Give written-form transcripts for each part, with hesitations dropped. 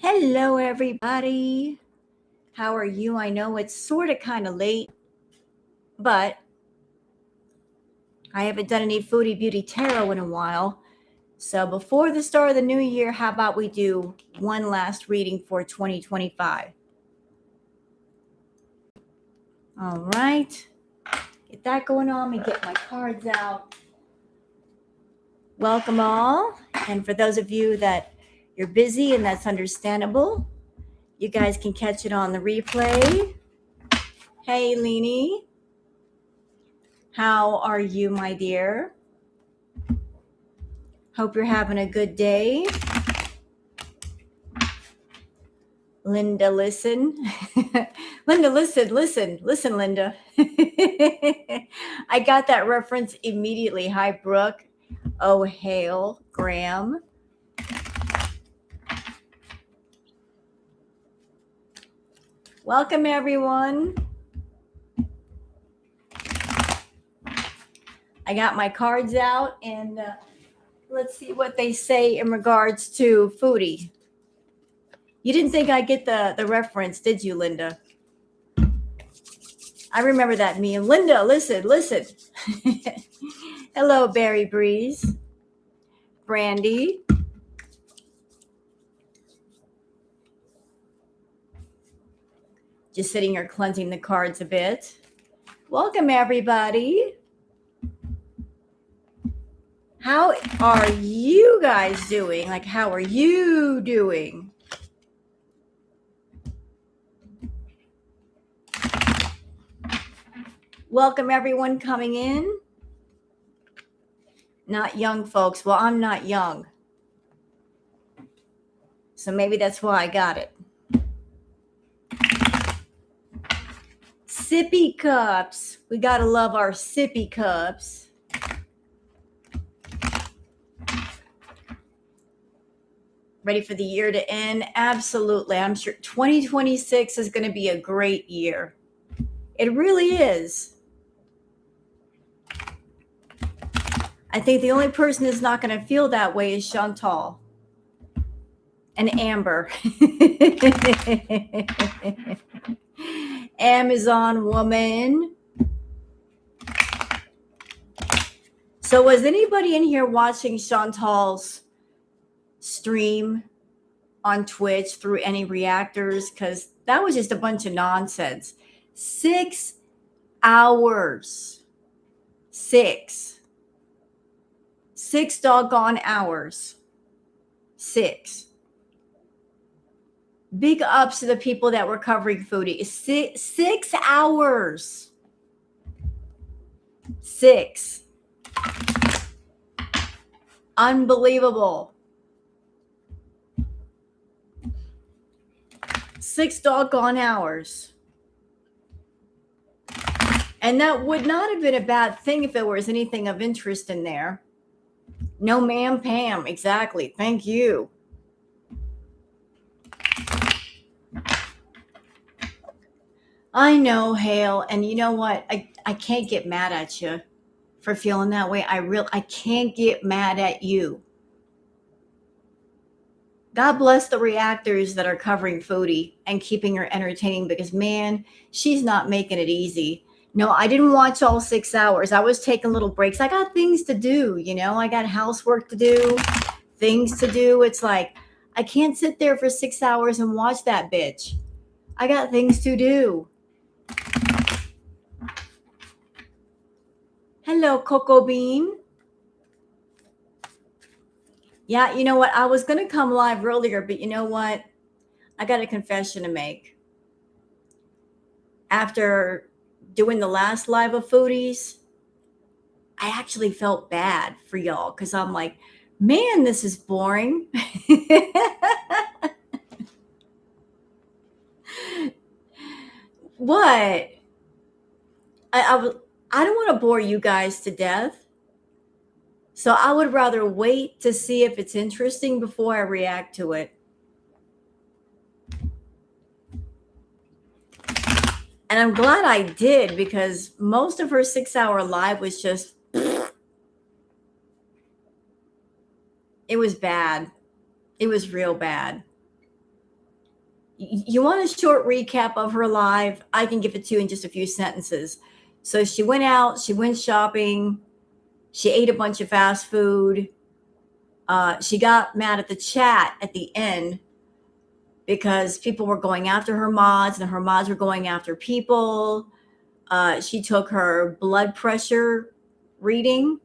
Hello, everybody. How are you? I know it's sort of kind of late, but I haven't done any Foodie Beauty Tarot in a while. So before the start of the new year, how about we do one last reading for 2025? All right. Get that going on. Let me get my cards out. Welcome all. And for those of you that you're busy, and that's understandable, you guys can catch it on the replay. Hey, Leanie. How are you, my dear? Hope you're having a good day. Linda, listen. Linda, listen, Linda. I got that reference immediately. Hi, Brooke. Oh, hail, Graham. Welcome, everyone. I got my cards out, and let's see what they say in regards to Foodie. You didn't think I'd get the reference, did you, Linda? I remember that meme. Linda, listen. Hello, Berry Breeze. Brandy. Just sitting here cleansing the cards a bit. Welcome, everybody. How are you guys doing? Like, how are you doing? Welcome, everyone coming in. Not young folks. Well, I'm not young. So maybe that's why I got it. Sippy cups. We got to love our sippy cups. Ready for the year to end? Absolutely. I'm sure 2026 is going to be a great year. It really is. I think the only person that's not going to feel that way is Chantal and Amber. Amazon woman. So was anybody in here watching Chantal's stream on Twitch through any reactors? Because that was just a bunch of nonsense. 6 hours. 6 doggone hours. 6. Big ups to the people that were covering Foodie. 6 hours. 6. Unbelievable. 6 doggone hours. And that would not have been a bad thing if there was anything of interest in there. No, ma'am, Pam. Exactly. Thank you. I know, Hale. And you know what? I can't get mad at you for feeling that way. I can't get mad at you. God bless the reactors that are covering Foodie and keeping her entertaining, because, man, she's not making it easy. No, I didn't watch all 6 hours. I was taking little breaks. I got things to do, I got housework to do, things to do. It's like, I can't sit there for 6 hours and watch that bitch. I got things to do. Hello, Coco Bean. Yeah, you know what? I was going to come live earlier, but you know what? I got a confession to make. After doing the last live of Foodies, I actually felt bad for y'all, because I'm like, man, this is boring. What? I don't want to bore you guys to death. So I would rather wait to see if it's interesting before I react to it. And I'm glad I did, because most of her 6-hour live was just, it was bad. It was real bad. You want a short recap of her life? I can give it to you in just a few sentences. So she went out, she went shopping, she ate a bunch of fast food. She got mad at the chat at the end because people were going after her mods and her mods were going after people. She took her blood pressure reading.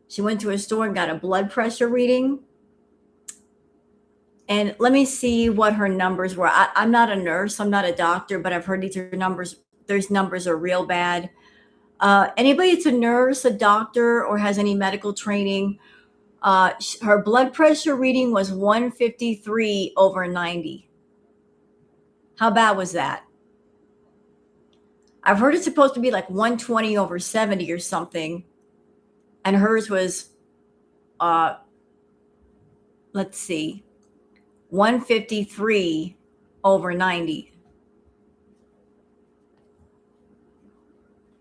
She went to a store and got a blood pressure reading. And let me see what her numbers were. I'm not a nurse, I'm not a doctor, but I've heard these are numbers. Those numbers are real bad. Anybody that's a nurse, a doctor, or has any medical training, her blood pressure reading was 153 over 90. How bad was that? I've heard it's supposed to be like 120 over 70 or something. And hers was, let's see, 153 over 90.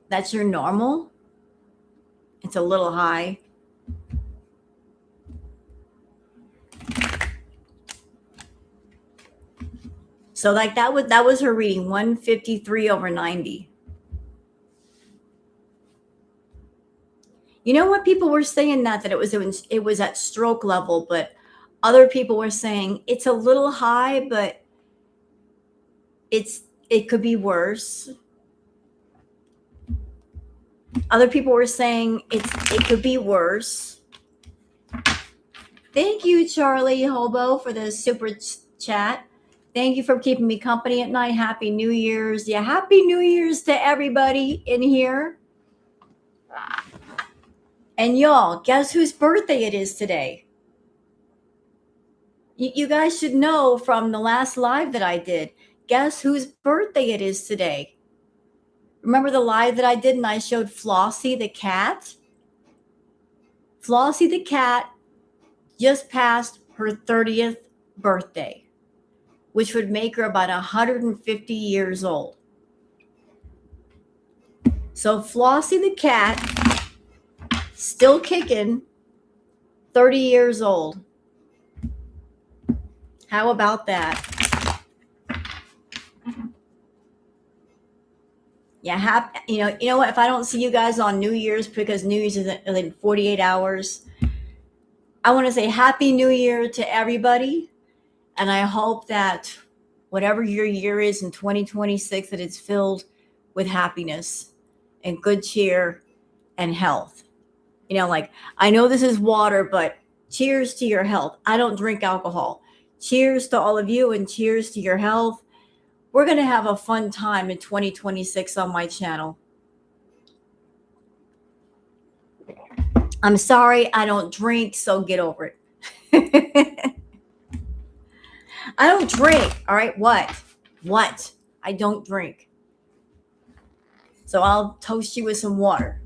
That's your normal? It's a little high. So like that was her reading, 153 over 90. You know what? People were saying that it was at stroke level, but other people were saying it's a little high, but it could be worse. Other people were saying it could be worse. Thank you, Charlie Hobo, for the super chat. Thank you for keeping me company at night. Happy New Year's. Yeah, Happy New Year's to everybody in here. And y'all, guess whose birthday it is today? You guys should know from the last live that I did. Guess whose birthday it is today? Remember the live that I did and I showed Flossie the cat? Flossie the cat just passed her 30th birthday, which would make her about 150 years old. So Flossie the cat, still kicking, 30 years old. How about that? Yeah, you know what? If I don't see you guys on New Year's, because New Year's is in 48 hours, I want to say Happy New Year to everybody. And I hope that whatever your year is in 2026, that it's filled with happiness and good cheer and health. You know, like, I know this is water, but cheers to your health. I don't drink alcohol. Cheers to all of you and cheers to your health. We're going to have a fun time in 2026 on my channel. I'm sorry I don't drink, so get over it. I don't drink. All right. What? I don't drink. So I'll toast you with some water.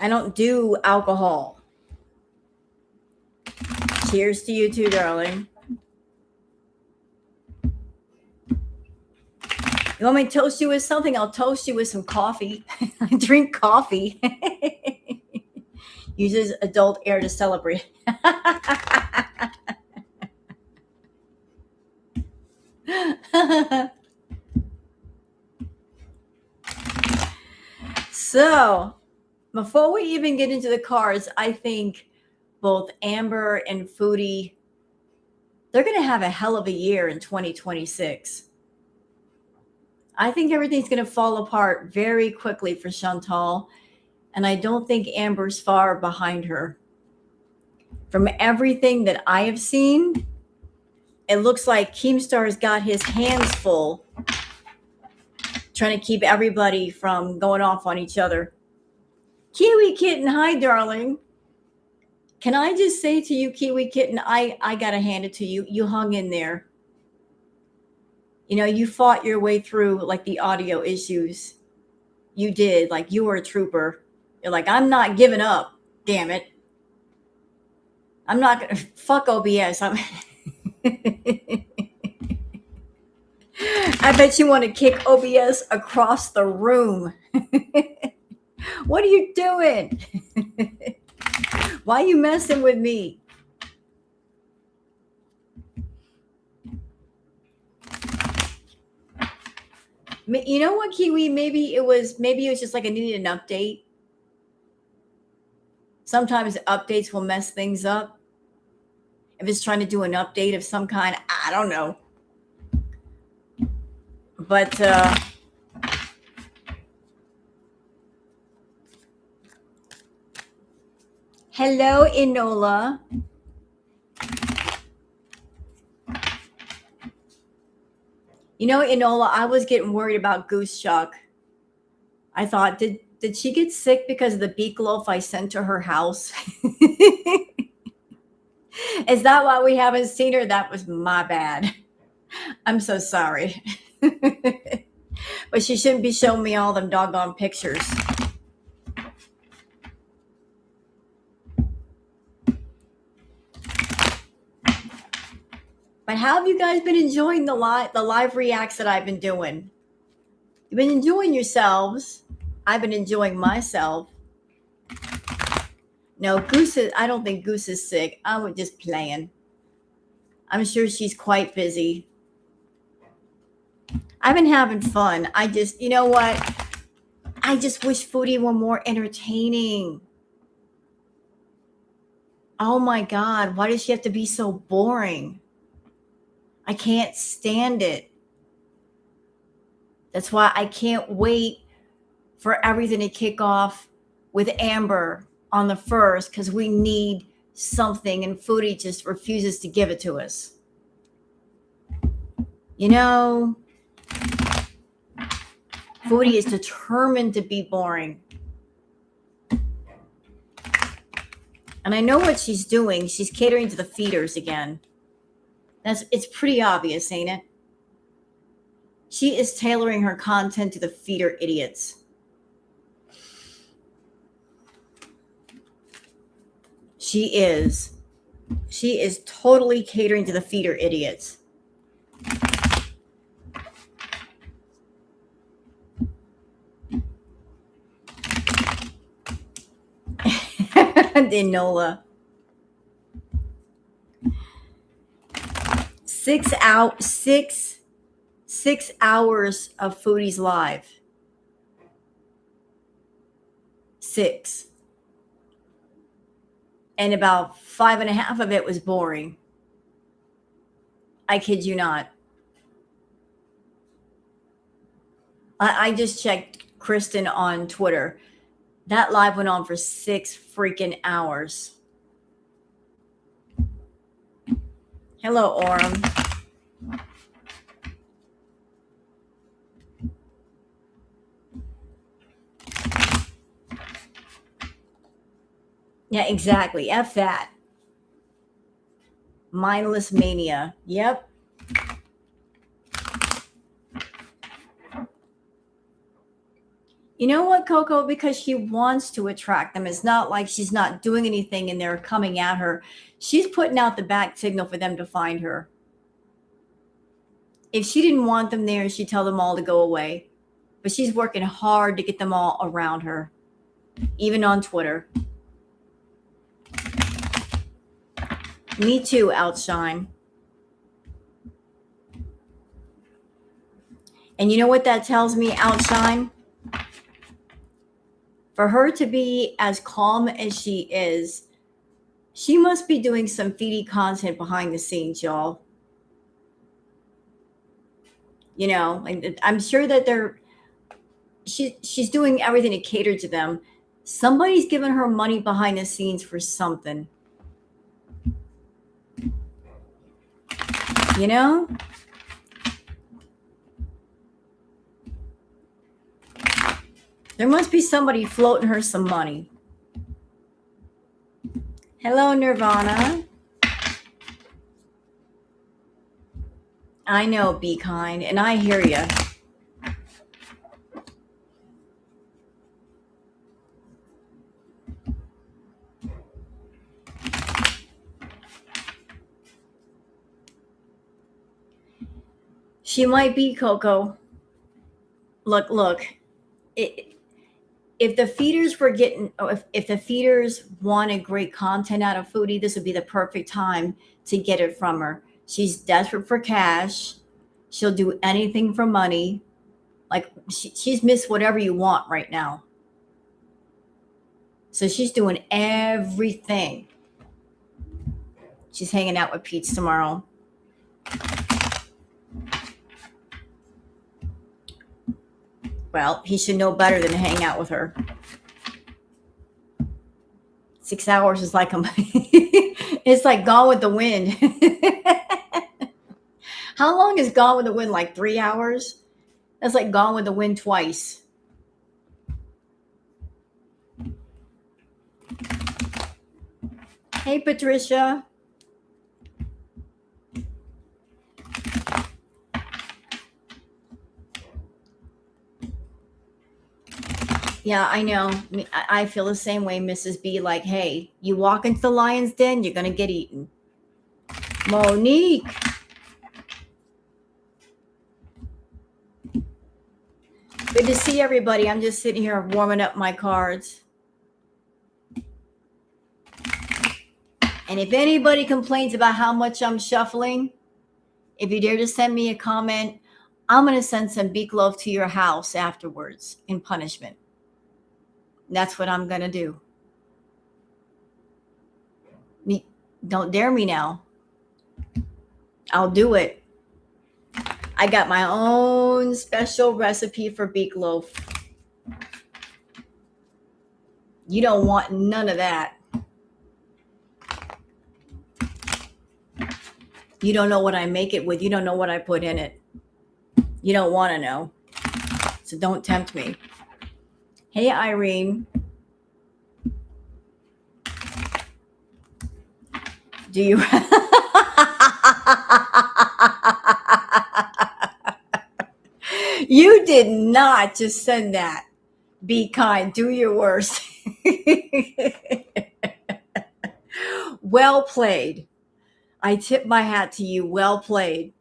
I don't do alcohol. Cheers to you too, darling. You want me to toast you with something? I'll toast you with some coffee. I drink coffee. Uses adult air to celebrate. So, before we even get into the cards, I think both Amber and Foodie, they're going to have a hell of a year in 2026. I think everything's going to fall apart very quickly for Chantal, and I don't think Amber's far behind her. From everything that I have seen, it looks like Keemstar's got his hands full trying to keep everybody from going off on each other. Kiwi Kitten, hi, darling. Can I just say to you, Kiwi Kitten, I got to hand it to you. You hung in there. You know, you fought your way through like the audio issues. You did. Like, you were a trooper. You're like, I'm not giving up. Damn it. I'm not going to fuck OBS. I bet you want to kick OBS across the room. What are you doing? Why are you messing with me? You know what, Kiwi? Maybe it was just like I needed an update. Sometimes updates will mess things up. If it's trying to do an update of some kind, I don't know. But hello, Enola. You know, Enola, I was getting worried about Goose Chuck. I thought, did she get sick because of the beak loaf I sent to her house? Is that why we haven't seen her? That was my bad. I'm so sorry. But she shouldn't be showing me all them doggone pictures. But how have you guys been enjoying the live reacts that I've been doing? You've been enjoying yourselves. I've been enjoying myself. No, I don't think Goose is sick. I was just playing. I'm sure she's quite busy. I've been having fun. You know what? I just wish Foodie were more entertaining. Oh my God, why does she have to be so boring? I can't stand it. That's why I can't wait for everything to kick off with Amber on the 1st, because we need something and Foodie just refuses to give it to us. You know, Foodie is determined to be boring. And I know what she's doing. She's catering to the feeders again. It's pretty obvious, ain't it? She is tailoring her content to the feeder idiots. She is totally catering to the feeder idiots. Enola. 6 hours of Foodie's live. 6. And about 5.5 of it was boring. I kid you not. I just checked Kristen on Twitter. That live went on for 6 freaking hours. Hello, Orm. Yeah, exactly. F that. Mindless mania. Yep. You know what, Coco? Because she wants to attract them. It's not like she's not doing anything and they're coming at her. She's putting out the back signal for them to find her. If she didn't want them there, she'd tell them all to go away. But she's working hard to get them all around her, even on Twitter. Me too, Outshine. And you know what that tells me, Outshine? For her to be as calm as she is, she must be doing some feedy content behind the scenes, y'all. You know, I'm sure that she's doing everything to cater to them. Somebody's giving her money behind the scenes for something. You know? There must be somebody floating her some money. Hello, Nirvana. I know, be kind, and I hear you. She might be, Coco. Look. if the feeders were getting, or if the feeders wanted great content out of Foodie, this would be the perfect time to get it from her. She's desperate for cash. She'll do anything for money. Like she's Miss Whatever You Want right now. So she's doing everything. She's hanging out with Peach tomorrow. Well, he should know better than to hang out with her. 6 hours is like it's like Gone with the Wind. How long is Gone with the Wind? Like 3 hours? That's like Gone with the Wind twice. Hey, Patricia. Yeah, I know. I feel the same way, Mrs. B. Like, hey, you walk into the lion's den, you're going to get eaten. Monique. Good to see everybody. I'm just sitting here warming up my cards. And if anybody complains about how much I'm shuffling, if you dare to send me a comment, I'm going to send some beak loaf to your house afterwards in punishment. That's what I'm going to do. Don't dare me now. I'll do it. I got my own special recipe for beak loaf. You don't want none of that. You don't know what I make it with. You don't know what I put in it. You don't want to know. So don't tempt me. Hey, Irene. Do you? You did not just send that. Be kind. Do your worst. Well played. I tip my hat to you. Well played.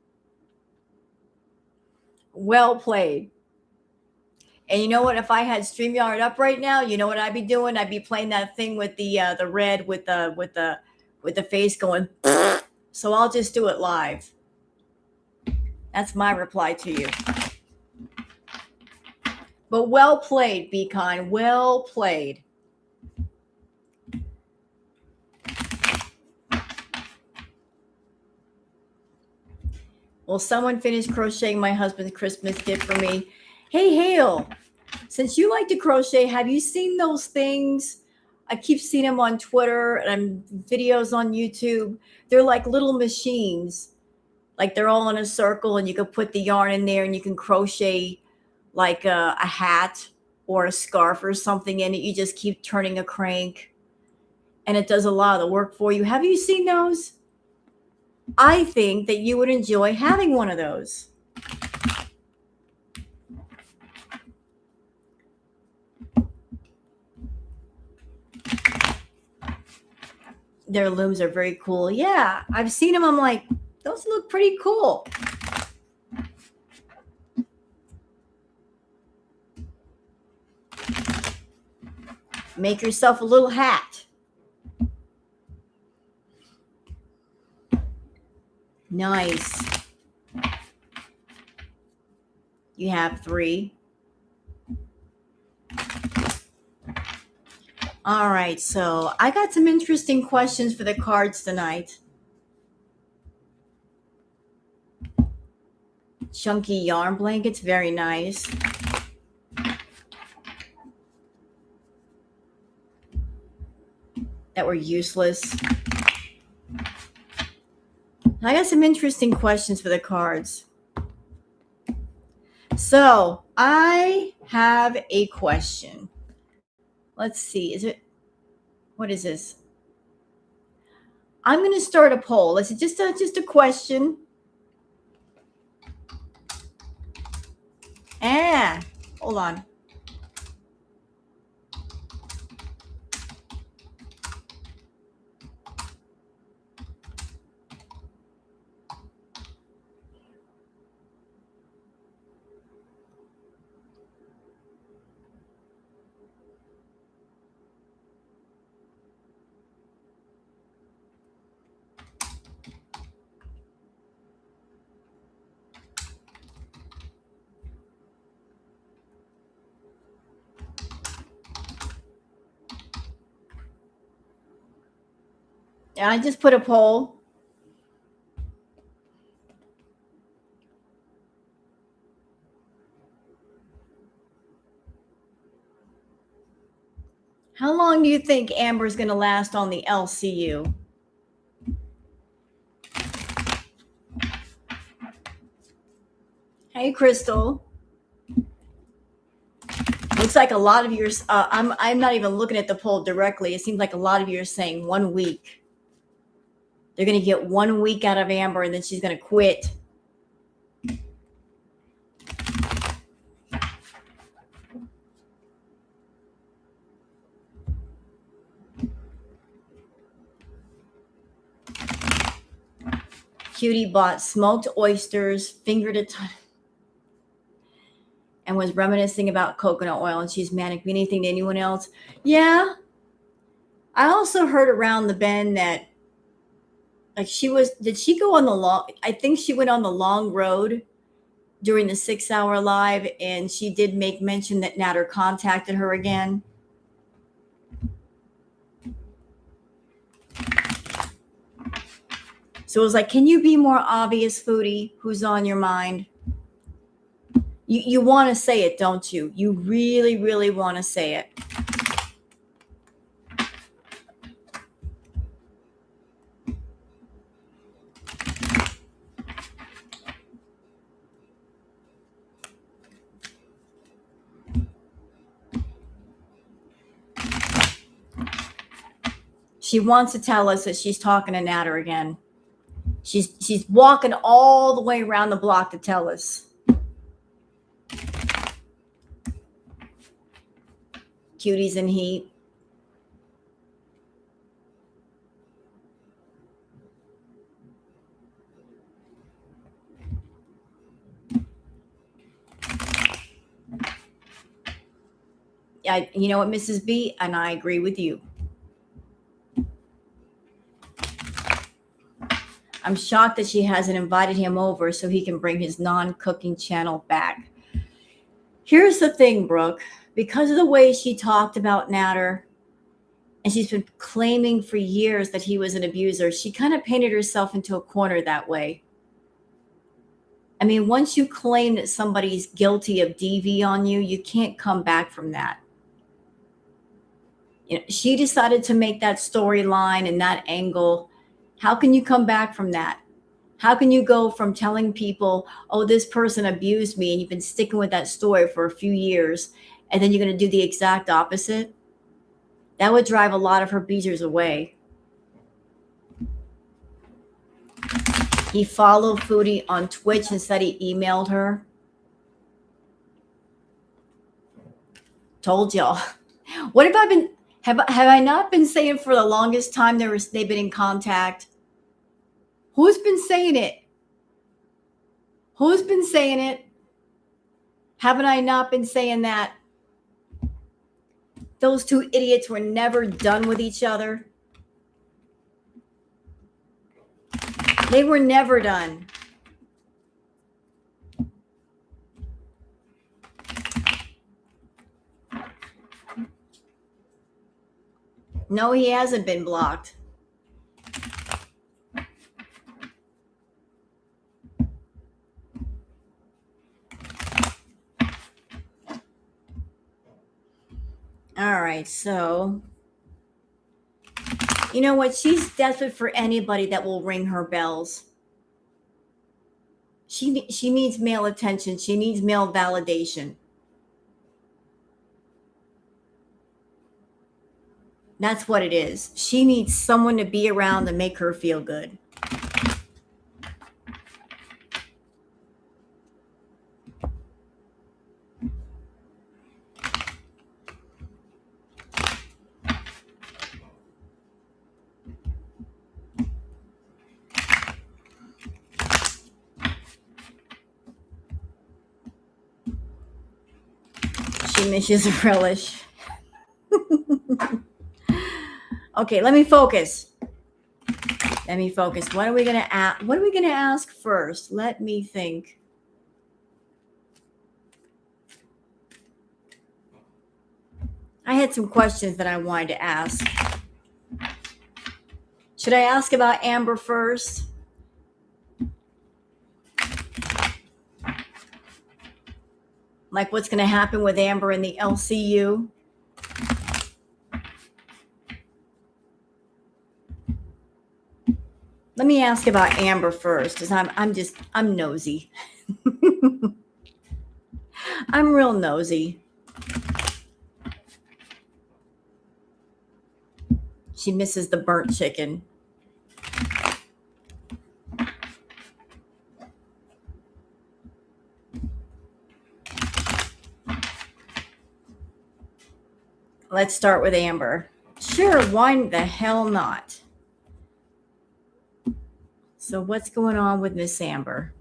Well played. And you know what? If I had StreamYard up right now, you know what I'd be doing? I'd be playing that thing with the red with the face going. So I'll just do it live. That's my reply to you. But well played, Be Kind. Well played. Will someone finish crocheting my husband's Christmas gift for me? Hey, Hale, since you like to crochet, have you seen those things? I keep seeing them on Twitter and videos on YouTube. They're like little machines. Like they're all in a circle and you can put the yarn in there and you can crochet like a hat or a scarf or something in it. You just keep turning a crank and it does a lot of the work for you. Have you seen those? I think that you would enjoy having one of those. Their looms are very cool. Yeah, I've seen them. I'm like, those look pretty cool. Make yourself a little hat. Nice. You have 3. All right, so I got some interesting questions for the cards tonight. Chunky yarn blankets, very nice. That were useless. I got some interesting questions for the cards. So I have a question. Let's see. What is this? I'm going to start a poll. It's just a question. Hold on. I just put a poll. How long do you think Amber's going to last on the LCU? Hey, Crystal. Looks like a lot of yours. I'm not even looking at the poll directly. It seems like a lot of you are saying 1 week. They're going to get 1 week out of Amber, and then she's going to quit. Cutie bought smoked oysters, fingered a ton, and was reminiscing about coconut oil. And she's manic. Anything to anyone else? Yeah. I also heard around the bend that, like, did she go on the long? I think she went on the long road during the 6 hour live, and she did make mention that Natter contacted her again. So it was like, can you be more obvious, Foodie? Who's on your mind? You want to say it, don't you? You really, really want to say it. She wants to tell us that she's talking to Natter again. She's walking all the way around the block to tell us. Cuties in heat. You know what, Mrs. B? And I agree with you. I'm shocked that she hasn't invited him over so he can bring his non-cooking channel back. Here's the thing, Brooke. Because of the way she talked about Natter, and she's been claiming for years that he was an abuser, she kind of painted herself into a corner that way. I mean, once you claim that somebody's guilty of DV on you, you can't come back from that. You know, she decided to make that storyline and that angle. How can you come back from that? How can you go from telling people, oh, this person abused me, and you've been sticking with that story for a few years, and then you're going to do the exact opposite? That would drive a lot of her beaters away. He followed Foodie on Twitch and said he emailed her. Told y'all. What have I been? Have I not been saying for the longest time they've been in contact? Who's been saying it? Who's been saying it? Haven't I not been saying that? Those two idiots were never done with each other. They were never done. No, he hasn't been blocked. All right, so you know what? She's desperate for anybody that will ring her bells. She needs male attention. She needs male validation. That's what it is. She needs someone to be around to make her feel good. She misses a relish. Okay, let me focus. What are we gonna ask first? Let me think. I had some questions that I wanted to ask. Should I ask about Amber first? Like what's going to happen with Amber in the LCU? Let me ask about Amber first, because I'm nosy. I'm real nosy. She misses the burnt chicken. Let's start with Amber. Sure, why the hell not? So what's going on with Miss Amber?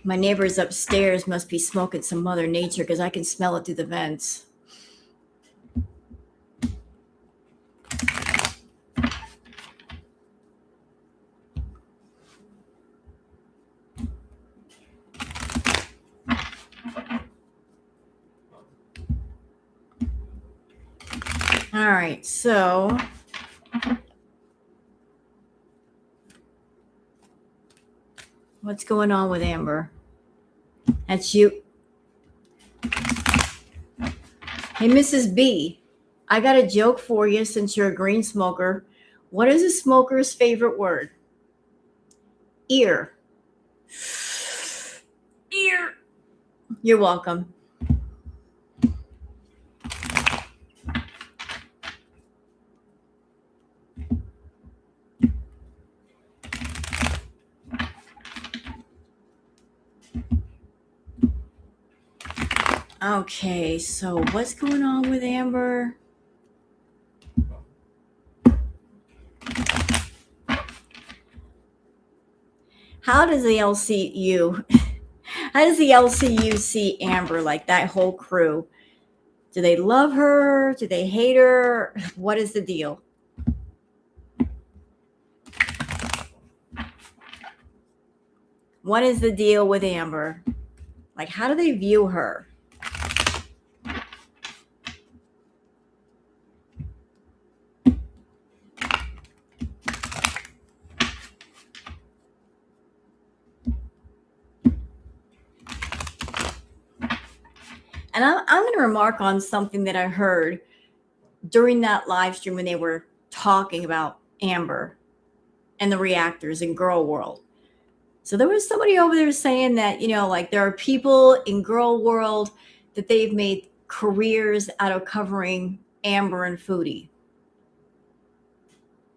My neighbors upstairs must be smoking some Mother Nature because I can smell it through the vents. All right, so what's going on with Amber? That's you. Hey, Mrs. B, I got a joke for you since you're a green smoker. What is a smoker's favorite word? Ear. Ear. You're welcome. Okay, so what's going on with Amber? How does the LCU see Amber, like that whole crew? Do they love her? Do they hate her? What is the deal? What is the deal with Amber? Like, how do they view her? And I'm going to remark on something that I heard during that live stream when they were talking about Amber and the reactors in Girl World. So there was somebody over there saying that, like there are people in Girl World that they've made careers out of covering Amber and Foodie.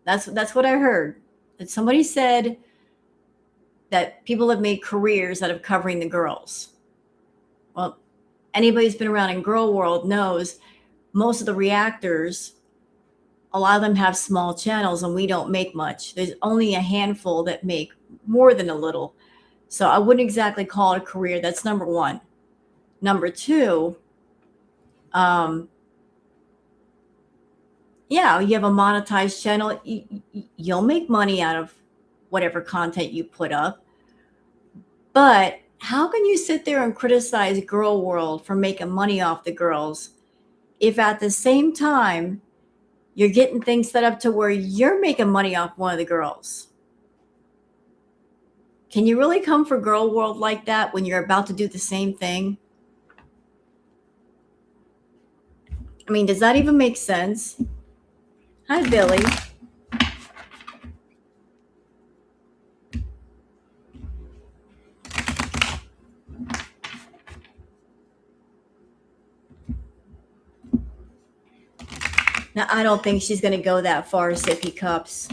That's what I heard. That somebody said that people have made careers out of covering the girls. Well, anybody who's been around in Girl World knows most of the reactors, a lot of them have small channels and we don't make much. There's only a handful that make more than a little. So I wouldn't exactly call it a career. That's number one. Number two, yeah, you have a monetized channel. You'll make money out of whatever content you put up. But how can you sit there and criticize Girl World for making money off the girls if at the same time you're getting things set up to where you're making money off one of the girls? Can you really come for Girl World like that when you're about to do the same thing? I mean, does that even make sense? Hi, Billy. Now, I don't think she's going to go that far, Sippy Cups.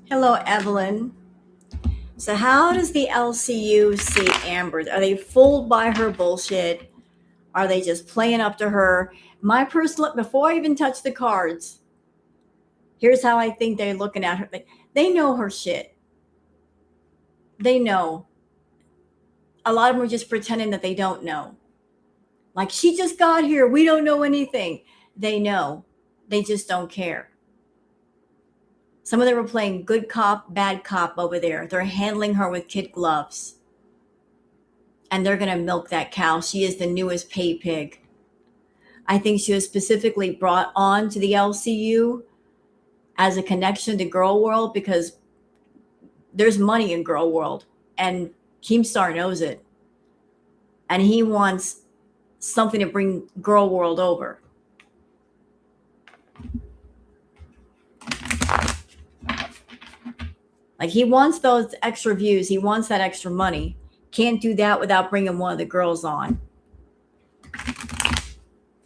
Hello, Evelyn. So how does the LCU see Amber? Are they fooled by her bullshit? Are they just playing up to her? My personal, before I even touch the cards, here's how I think they're looking at her. They know her shit. They know. a lot of them are just pretending that they don't know. Like, she just got here. We don't know anything. They know. They just don't care. Some of them are playing good cop, bad cop over there. They're handling her with kid gloves. And they're going to milk that cow. She is the newest pay pig. I think she was specifically brought on to the LCU as a connection to Girl World because there's money in Girl World. And Keemstar knows it. And he wants something to bring Girl World over. Like, he wants those extra views. He wants that extra money. Can't do that without bringing one of the girls on.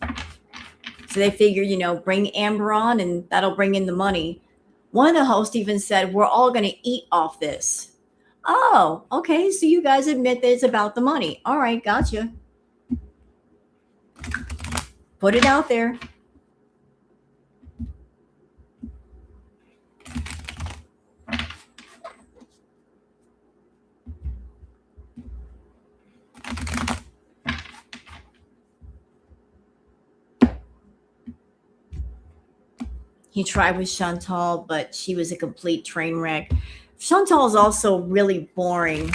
So they figured, bring Amber on and that'll bring in the money. One of the hosts even said, we're all going to eat off this. Oh, okay. So you guys admit that it's about the money. All right. Gotcha. Put it out there. He tried with Chantal, but she was a complete train wreck. Chantal is also really boring.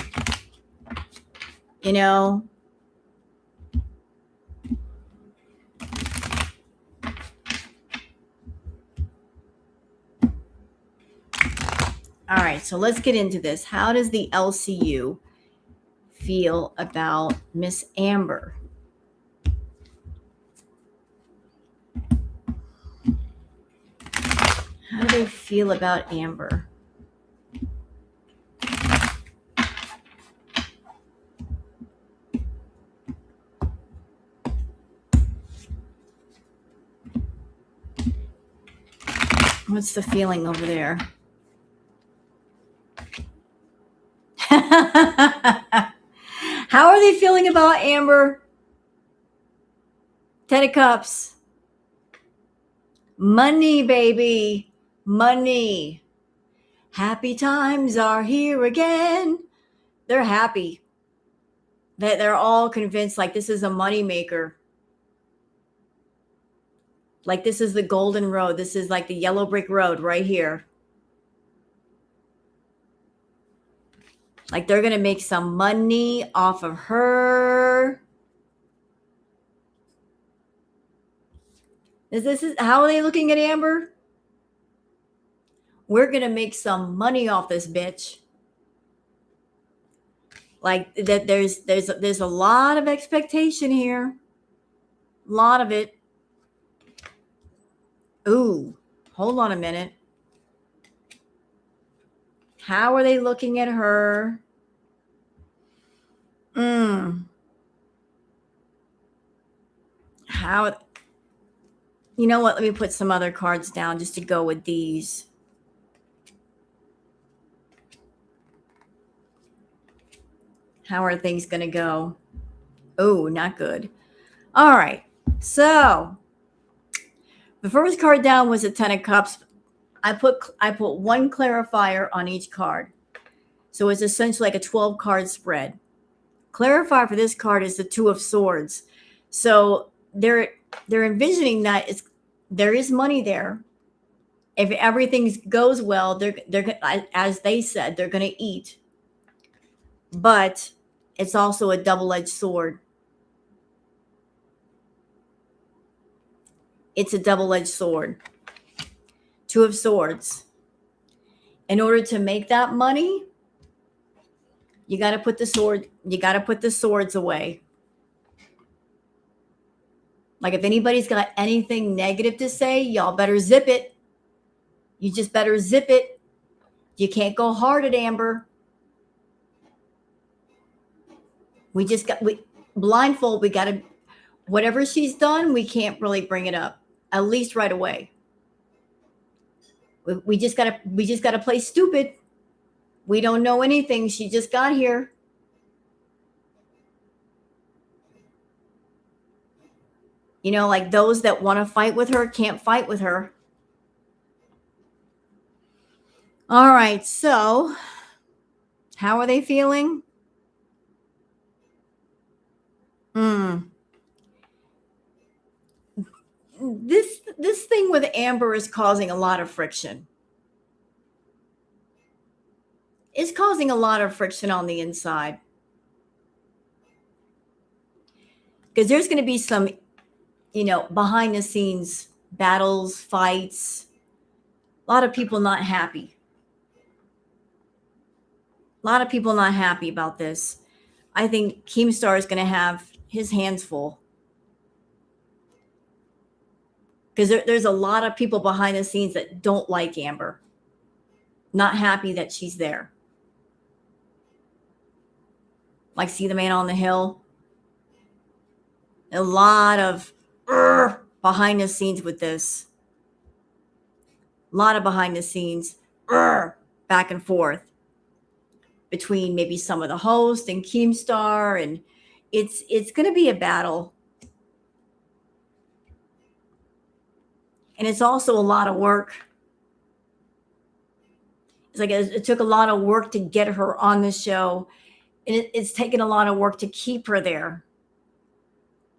All right, so let's get into this. How does the LCU feel about Miss Amber? How do they feel about Amber? What's the feeling over there? How are they feeling about Amber? 10 of Cups. Money, baby. Money. Happy times are here again. They're happy. They're all convinced like this is a money maker. Like this is the golden road. This is like the yellow brick road right here. Like they're going to make some money off of her. This is how are they looking at Amber? We're going to make some money off this bitch. Like that there's a lot of expectation here. A lot of it. Ooh, hold on a minute. How are they looking at her? How? You know what? Let me put some other cards down just to go with these. How are things going to go? Oh, not good. All right. So the first card down was a 10 of Cups. I put one clarifier on each card. So it's essentially like a 12 card spread. Clarifier for this card is the 2 of Swords. So they're envisioning that there is money there. If everything goes well, they're as they said, they're going to eat. But it's also a double-edged sword. It's a double-edged sword. 2 of Swords. In order to make that money, you got to put the swords away. Like if anybody's got anything negative to say, y'all better zip it. You just better zip it. You can't go hard at Amber. We blindfold. We got to, whatever she's done, we can't really bring it up, at least right away. We just gotta play stupid. We don't know anything. She just got here. Like those that want to fight with her can't fight with her. All right. So how are they feeling? Hmm. This thing with Amber is causing a lot of friction. It's causing a lot of friction on the inside. Because there's going to be some, behind the scenes battles, fights, a lot of people not happy. A lot of people not happy about this. I think Keemstar is going to have his hands full. Because there's a lot of people behind the scenes that don't like Amber. Not happy that she's there. Like, see the man on the hill? A lot of behind the scenes with this. A lot of behind the scenes back and forth between maybe some of the hosts and Keemstar, and it's going to be a battle. And it's also a lot of work. It's like it took a lot of work to get her on the show, and it's taken a lot of work to keep her there.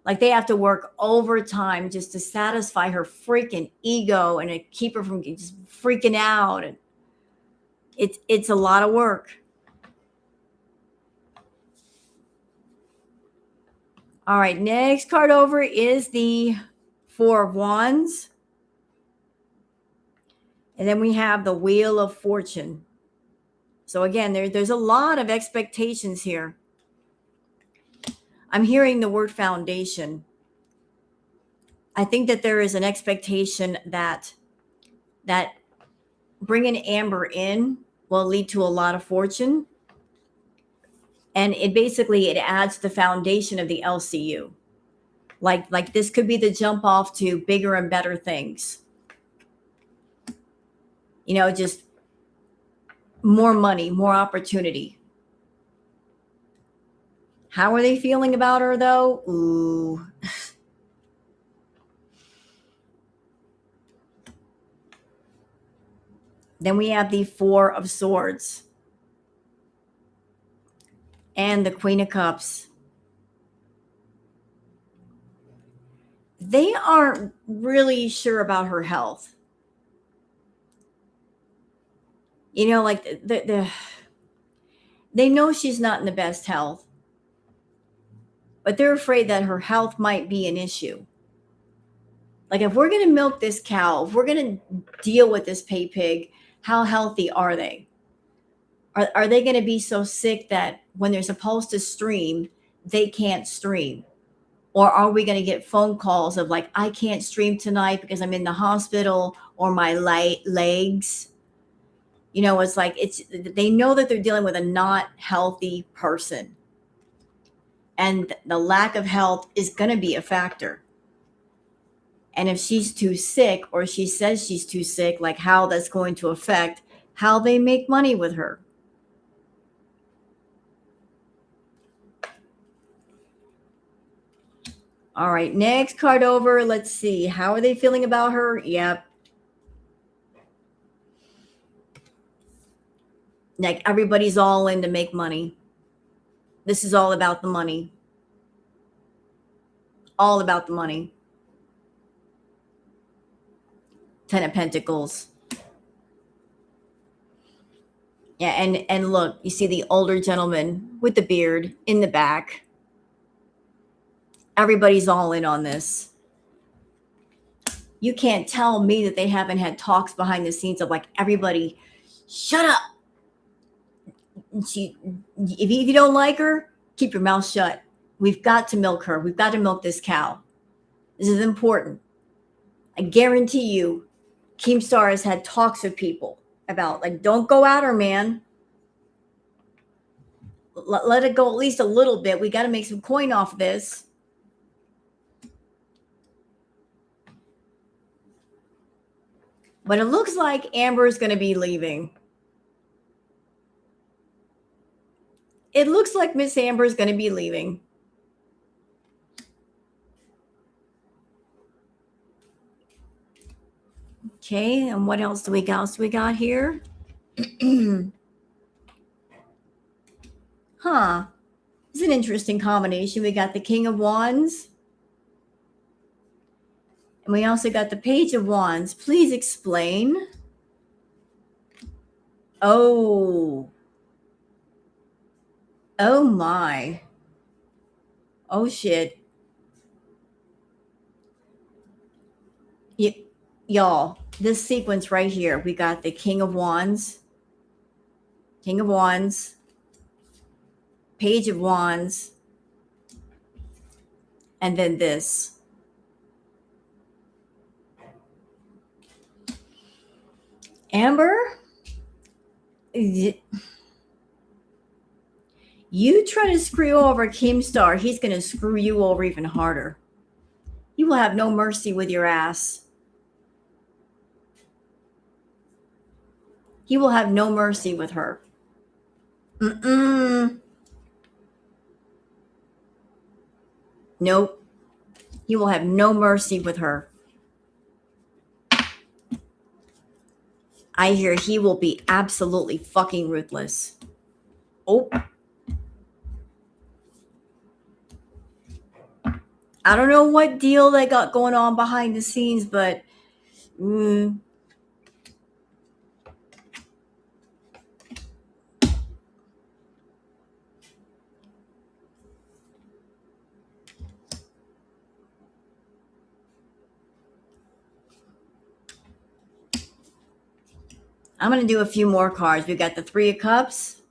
Like, they have to work overtime just to satisfy her freaking ego and to keep her from just freaking out. And it's a lot of work. All right, next card over is the Four of Wands. And then we have the Wheel of Fortune. So again, there's a lot of expectations here. I'm hearing the word foundation. I think that there is an expectation that bringing Amber in will lead to a lot of fortune. And it adds the foundation of the LCU. Like this could be the jump off to bigger and better things. Just more money, more opportunity. How are they feeling about her, though? Ooh. Then we have the Four of Swords and the Queen of Cups. They aren't really sure about her health. Like they know she's not in the best health, but they're afraid that her health might be an issue. Like, if we're going to milk this cow, if we're going to deal with this pay pig, how healthy are they? Are they going to be so sick that when they're supposed to stream, they can't stream? Or are we going to get phone calls of like, I can't stream tonight because I'm in the hospital, or my legs? It's like they know that they're dealing with a not healthy person. And the lack of health is going to be a factor. And if she's too sick, or she says she's too sick, like how that's going to affect how they make money with her. All right, next card over. Let's see. How are they feeling about her? Yep. Like, everybody's all in to make money. This is all about the money. All about the money. Ten of Pentacles. Yeah, and look, you see the older gentleman with the beard in the back. Everybody's all in on this. You can't tell me that they haven't had talks behind the scenes of like, everybody, shut up. If you don't like her, keep your mouth shut. We've got to milk her. We've got to milk this cow. This is important. I guarantee you, Keemstar has had talks with people about, like, don't go at her, man. Let it go at least a little bit. We got to make some coin off this. But it looks like Amber is going to be leaving. It looks like Miss Amber is going to be leaving. Okay, and what else do we got here? Huh. It's an interesting combination. We got the King of Wands, and we also got the Page of Wands. Please explain. Oh. Oh my. Oh shit. Y'all, this sequence right here, we got the King of Wands, King of Wands, Page of Wands, and then this. Amber, you try to screw over Keemstar, he's going to screw you over even harder. He will have no mercy with your ass. He will have no mercy with her. Nope. He will have no mercy with her. I hear he will be absolutely fucking ruthless. Oh. I don't know what deal they got going on behind the scenes, but I'm going to do a few more cards. We've got the Three of Cups,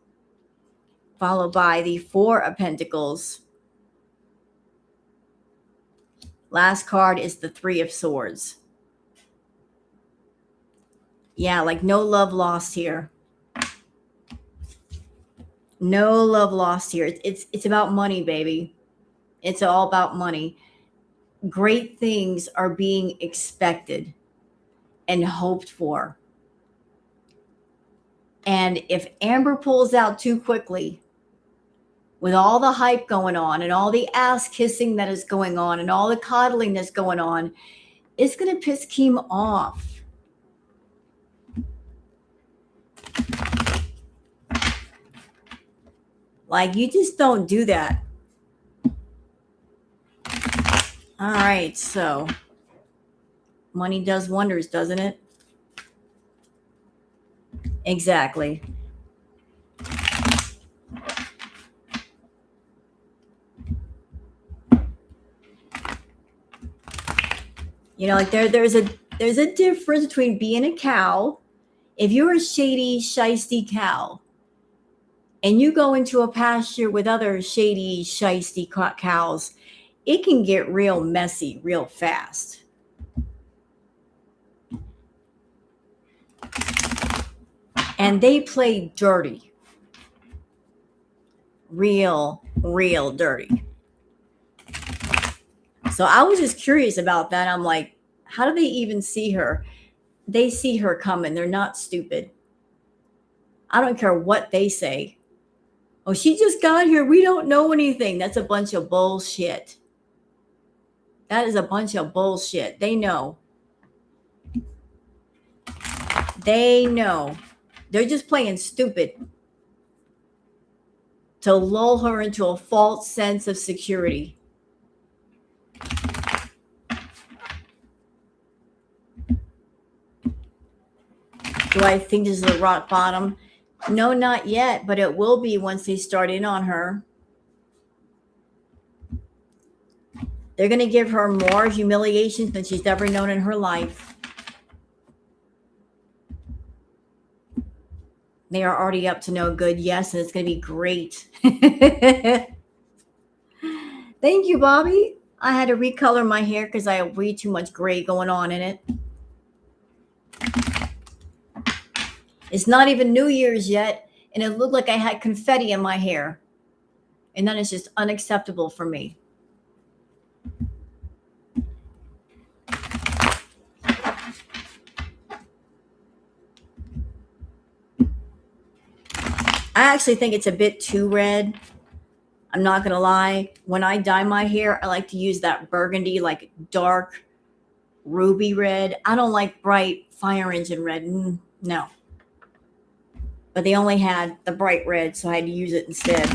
followed by the Four of Pentacles. Last card is the Three of Swords. Yeah, like no love lost here. No love lost here. It's about money, baby. It's all about money. Great things are being expected and hoped for. And if Amber pulls out too quickly, with all the hype going on and all the ass kissing that is going on and all the coddling that's going on, it's going to piss Keem off. Like, you just don't do that. All right, so money does wonders, doesn't it? Exactly. You know, like there's a difference between being a cow. If you're a shady, shisty cow, and you go into a pasture with other shady, shisty cows, it can get real messy real fast. And they play dirty. Real dirty. So I was just curious about that. I'm like, how do they even see her? They see her coming. They're not stupid. I don't care what they say. Oh, she just got here. We don't know anything. That's a bunch of bullshit. That is a bunch of bullshit. They know. They know. They're just playing stupid to lull her into a false sense of security. Do I think this is the rock bottom? No, not yet, but it will be once they start in on her. They're going to give her more humiliations than she's ever known in her life. They are already up to no good, yes, and it's going to be great. Thank you, Bobby. I had to recolor my hair because I have way too much gray going on in it. It's not even New Year's yet, and it looked like I had confetti in my hair. And that is just unacceptable for me. I actually think it's a bit too red. I'm not going to lie. When I dye my hair, I like to use that burgundy, like dark ruby red. I don't like bright fire engine red. No. But they only had the bright red, so I had to use it instead.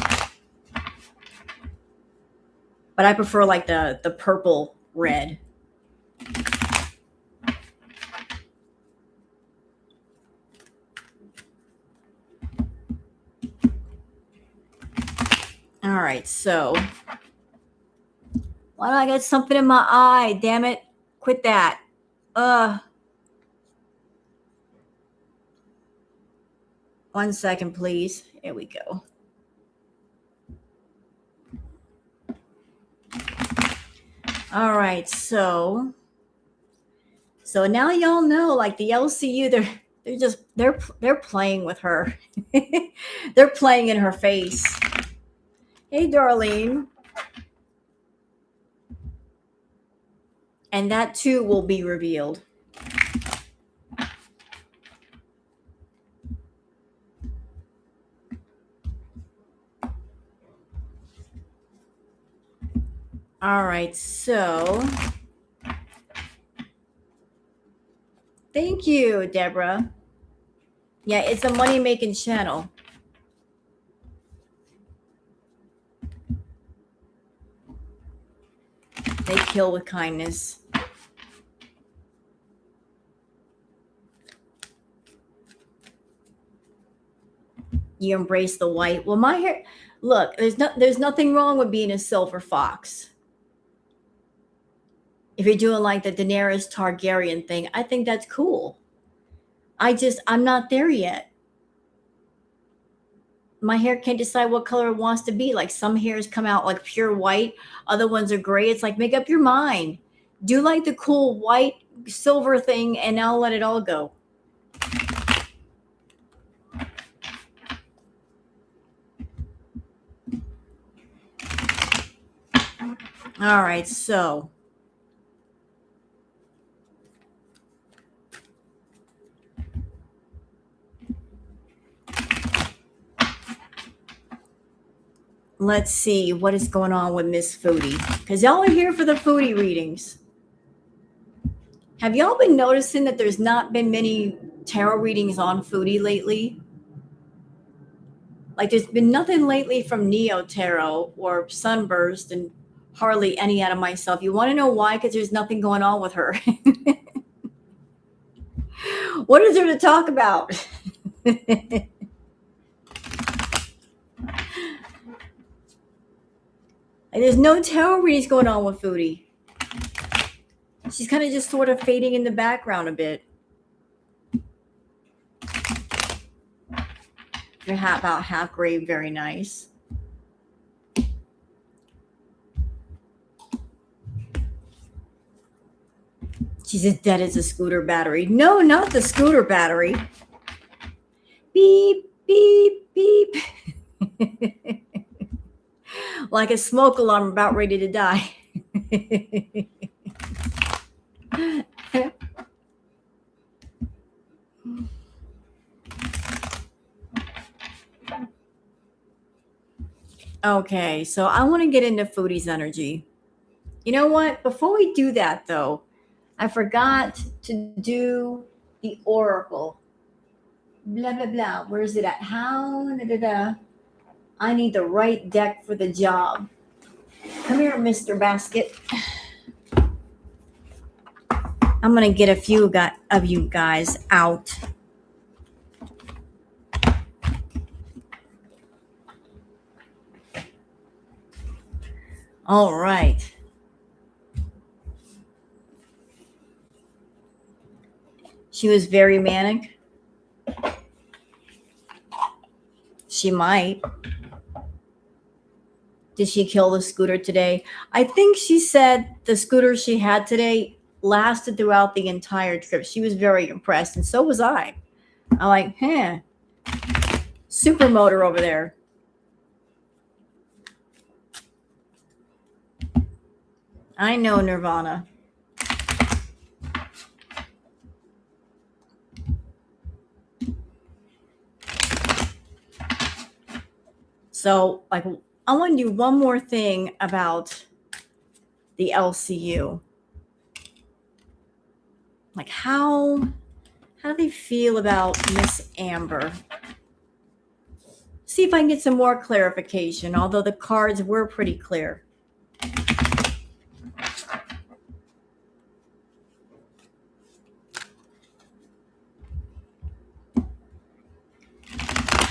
but I prefer like the purple red. All right, so why do I get something in my eye? Damn it. Quit that. Uh 1 second, please. Here we go. All right, so now y'all know, like the LCU, they're playing with her. They're playing in her face. Hey, Darlene. And that too will be revealed. All right, so thank you, Deborah. Yeah, it's a money-making channel. They kill with kindness. You embrace the white. Well, my hair, look, there's nothing wrong with being a silver fox. If you're doing like the Daenerys Targaryen thing, I think that's cool. I'm not there yet. My hair can't decide what color it wants to be. Like some hairs come out like pure white, other ones are gray. It's like, make up your mind. Do like the cool white silver thing, and I'll let it all go. All right, so let's see what is going on with Miss Foodie, because y'all are here for the Foodie readings. Have y'all been noticing that there's not been many tarot readings on Foodie lately? Like there's been nothing lately from Neo Tarot or Sunburst, and hardly any out of myself. You want to know why? Because there's nothing going on with her. What is there to talk about? There's no tarot readings going on with Foodie. She's kind of just sort of fading in the background a bit. You're about half gray, very nice. She's as dead as a scooter battery. No, not the scooter battery. Beep, beep, beep. Like a smoke alarm about ready to die. Okay, so I want to get into Foodie's energy. You know what? Before we do that, though, I forgot to do the oracle. Blah, blah, blah. Where is it at? How? Da, da, da. I need the right deck for the job. Come here, Mr. Basket. I'm going to get a few of you guys out. All right. She was very manic. She might. Did she kill the scooter today? I think she said the scooter she had today lasted throughout the entire trip. She was very impressed, and so was I. I'm like, supermotor over there. I know, Nirvana. So, like, I want to do one more thing about the LCU. Like, how do they feel about Miss Amber? See if I can get some more clarification, although the cards were pretty clear.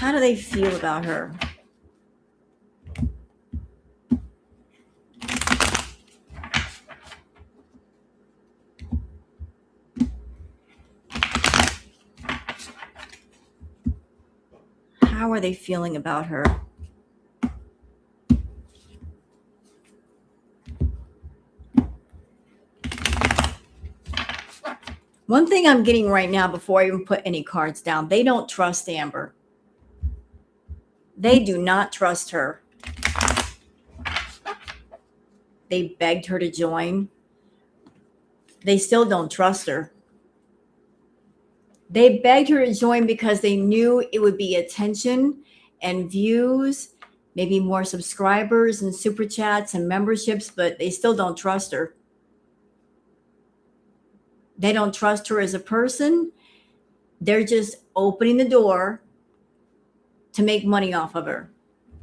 How do they feel about her? How are they feeling about her? One thing I'm getting right now before I even put any cards down, they don't trust Amber. They do not trust her. They begged her to join. They still don't trust her. They begged her to join because they knew it would be attention and views, maybe more subscribers and super chats and memberships, but they still don't trust her. They don't trust her as a person. They're just opening the door to make money off of her.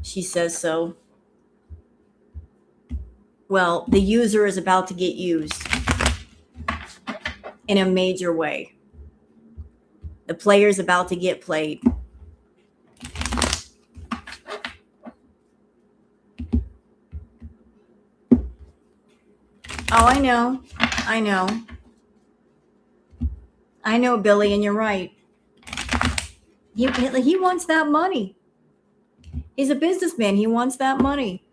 She says so. Well, the user is about to get used in a major way. The player is about to get played. Oh, I know. I know, Billy, and you're right. He wants that money. He's a businessman. He wants that money.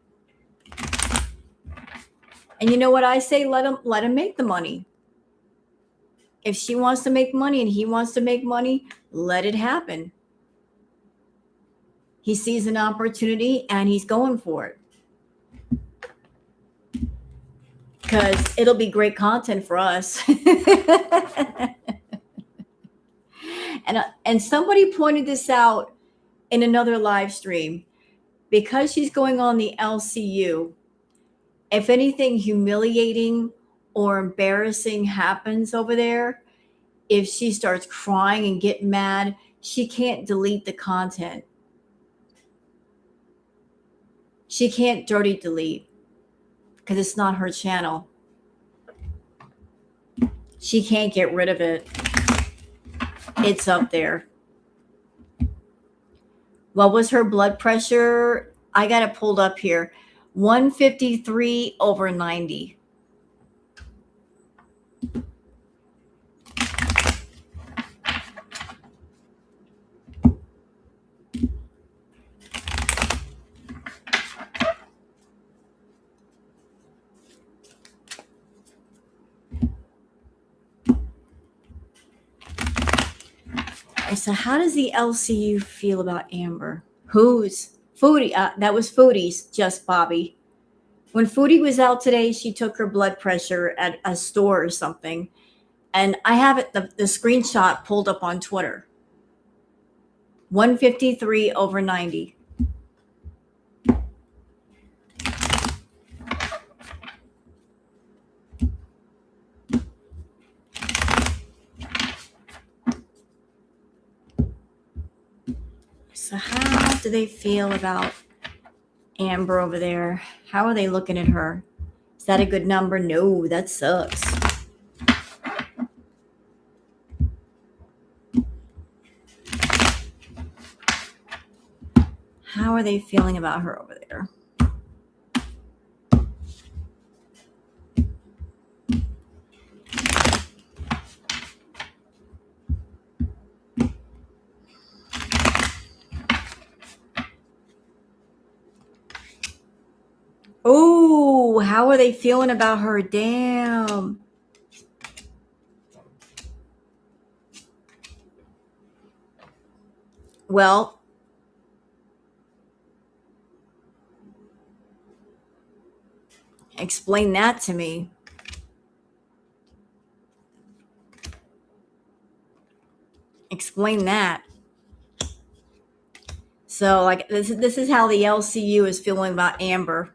And you know what I say? Let him make the money. If she wants to make money and he wants to make money, let it happen. He sees an opportunity and he's going for it. Because it'll be great content for us. And somebody pointed this out in another live stream. Because she's going on the LCU, if anything humiliating or embarrassing happens over there, if she starts crying and getting mad, she can't delete the content. She can't dirty delete because it's not her channel. She can't get rid of it. It's up there. What was her blood pressure? I got it pulled up here. 153/90. So how does the LCU feel about Amber? Who's Foodie? That was Foodie's, just Bobby. When Foodie was out today, she took her blood pressure at a store or something. And I have it, the screenshot pulled up on Twitter. 153/90. So how do they feel about Amber over there? How are they looking at her? Is that a good number? No, that sucks. How are they feeling about her over there? Oh, how are they feeling about her? Damn. Well, explain that to me. Explain that. So, like, this is how the LCU is feeling about Amber.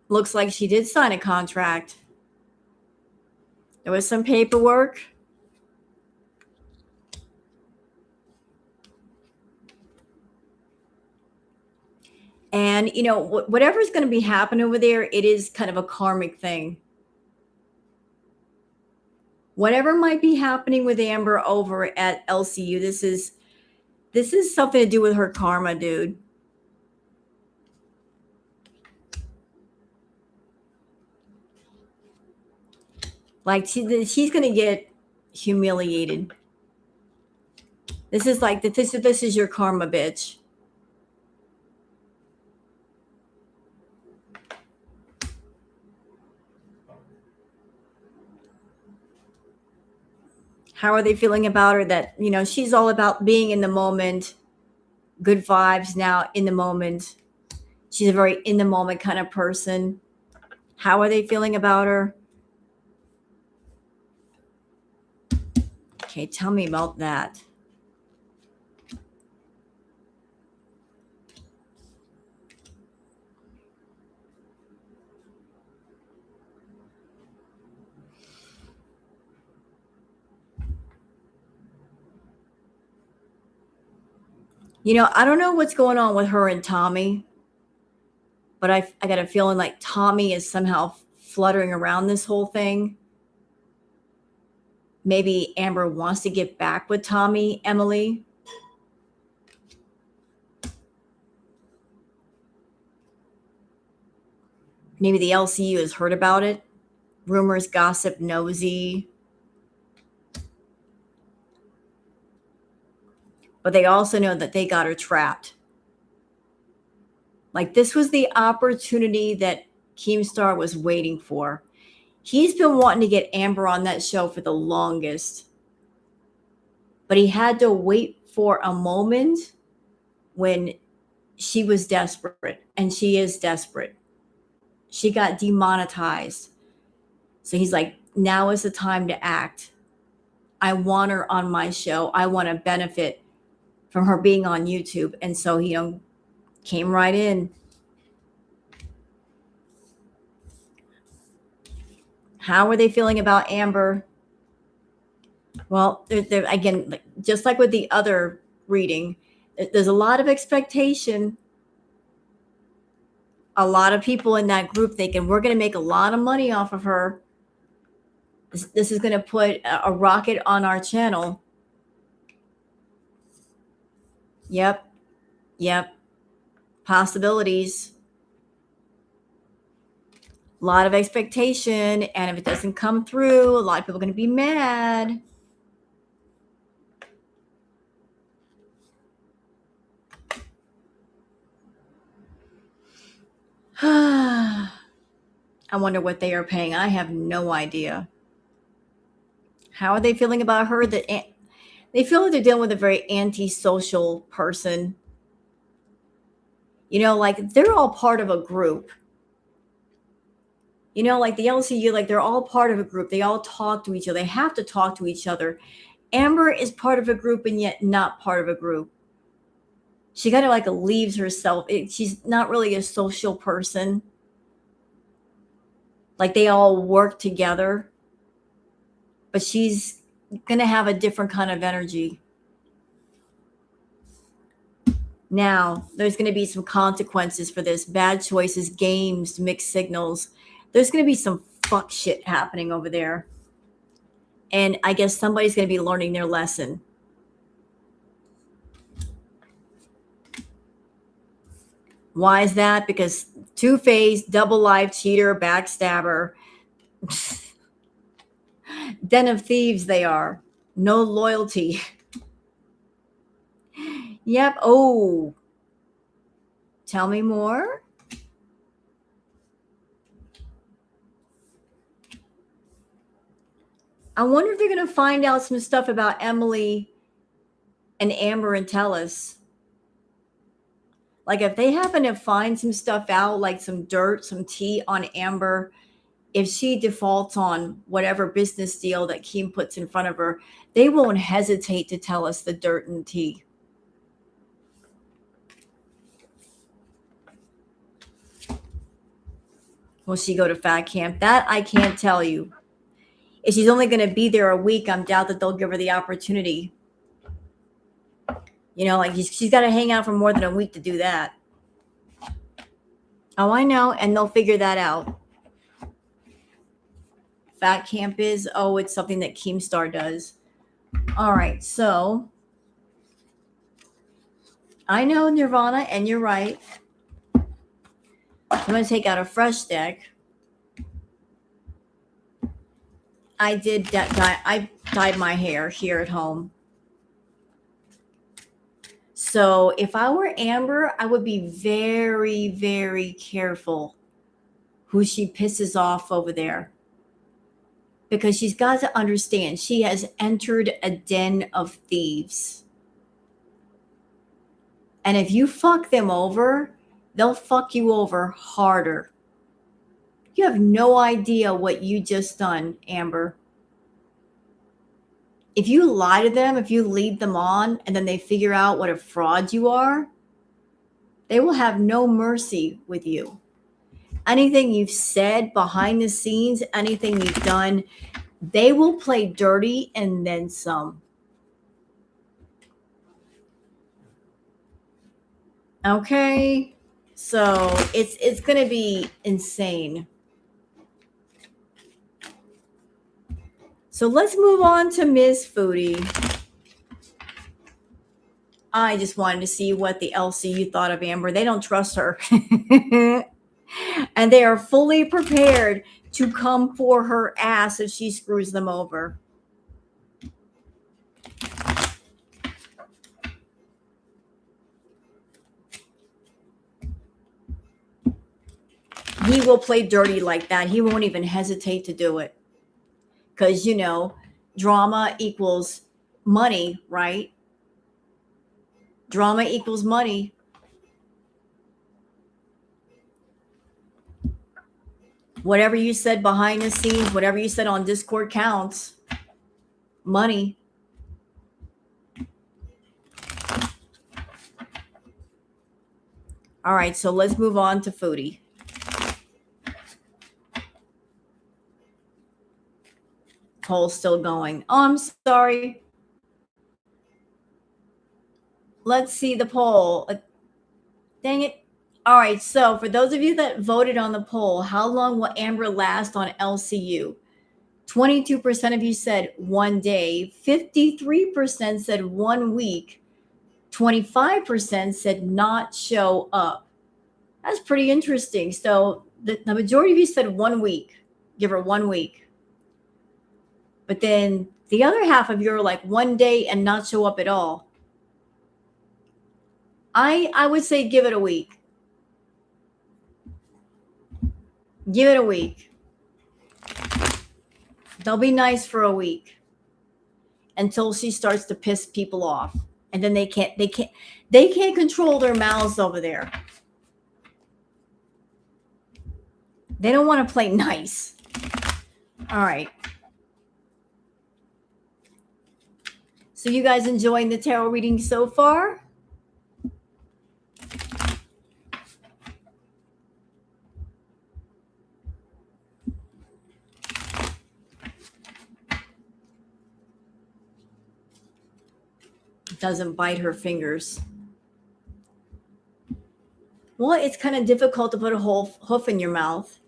Looks like she did sign a contract. There was some paperwork. And, you know, whatever's going to be happening over there, it is kind of a karmic thing. Whatever might be happening with Amber over at LCU, this is something to do with her karma, dude. Like she's gonna get humiliated. This is like this is your karma, bitch. How are they feeling about her? That, she's all about being in the moment, good vibes now, in the moment. She's a very in the moment kind of person. How are they feeling about her? Okay, tell me about that. I don't know what's going on with her and Tommy, but I got a feeling like Tommy is somehow fluttering around this whole thing. Maybe Amber wants to get back with Tommy, Emily. Maybe the LCU has heard about it. Rumors, gossip, nosy. But they also know that they got her trapped. Like, this was the opportunity that Keemstar was waiting for. He's been wanting to get Amber on that show for the longest. But he had to wait for a moment when she was desperate, and she is desperate. She got demonetized. So he's like, now is the time to act. I want her on my show. I want to benefit from her being on YouTube. And so he came right in. How are they feeling about Amber? Well, they're again, just like with the other reading, there's a lot of expectation. A lot of people in that group thinking we're going to make a lot of money off of her. This is going to put a rocket on our channel. Yep. Possibilities. A lot of expectation. And if it doesn't come through, a lot of people are going to be mad. I wonder what they are paying. I have no idea. How are they feeling about her? That they feel like they're dealing with a very antisocial person. Like they're all part of a group. Like the LCU, like they're all part of a group. They all talk to each other. They have to talk to each other. Amber is part of a group and yet not part of a group. She kind of like leaves herself. She's not really a social person. Like they all work together. But she's going to have a different kind of energy. Now, there's going to be some consequences for this. Bad choices, games, mixed signals. There's going to be some fuck shit happening over there. And I guess somebody's going to be learning their lesson. Why is that? Because two-faced, double life cheater, backstabber. Den of thieves they are. No loyalty. Yep. Oh. Tell me more. I wonder if they're going to find out some stuff about Emily and Amber and tell us. Like if they happen to find some stuff out, like some dirt, some tea on Amber, if she defaults on whatever business deal that Keem puts in front of her, they won't hesitate to tell us the dirt and tea. Will she go to fat camp? That I can't tell you. If she's only going to be there a week, I doubt that they'll give her the opportunity. Like she's got to hang out for more than a week to do that. Oh, I know. And they'll figure that out. Fat Camp is? Oh, it's something that Keemstar does. All right, so I know Nirvana, and you're right. I'm going to take out a fresh deck. I did I dyed my hair here at home. So if I were Amber, I would be very, very careful who she pisses off over there. Because she's got to understand she has entered a den of thieves. And if you fuck them over, they'll fuck you over harder. You have no idea what you just done, Amber. If you lie to them, if you lead them on, and then they figure out what a fraud you are, they will have no mercy with you. Anything you've said behind the scenes, anything you've done, they will play dirty and then some. Okay, so it's going to be insane. So let's move on to Ms. Foodie. I just wanted to see what the LCU thought of Amber. They don't trust her. And they are fully prepared to come for her ass if she screws them over. He will play dirty like that. He won't even hesitate to do it. Because, drama equals money, right? Drama equals money. Whatever you said behind the scenes, whatever you said on Discord counts. Money. All right, so let's move on to Foodie. Poll's still going. Oh, I'm sorry. Let's see the poll. Dang it. All right, so for those of you that voted on the poll, how long will Amber last on LCU? 22% of you said 1 day. 53% said 1 week. 25% said not show up. That's pretty interesting. So the majority of you said 1 week. Give her 1 week. But then the other half of you are like 1 day and not show up at all. I would say give it a week. Give it a week. They'll be nice for a week until she starts to piss people off. And then they can't control their mouths over there. They don't want to play nice. All right. So you guys enjoying the tarot reading so far? Doesn't bite her fingers. Well, it's kind of difficult to put a whole hoof in your mouth.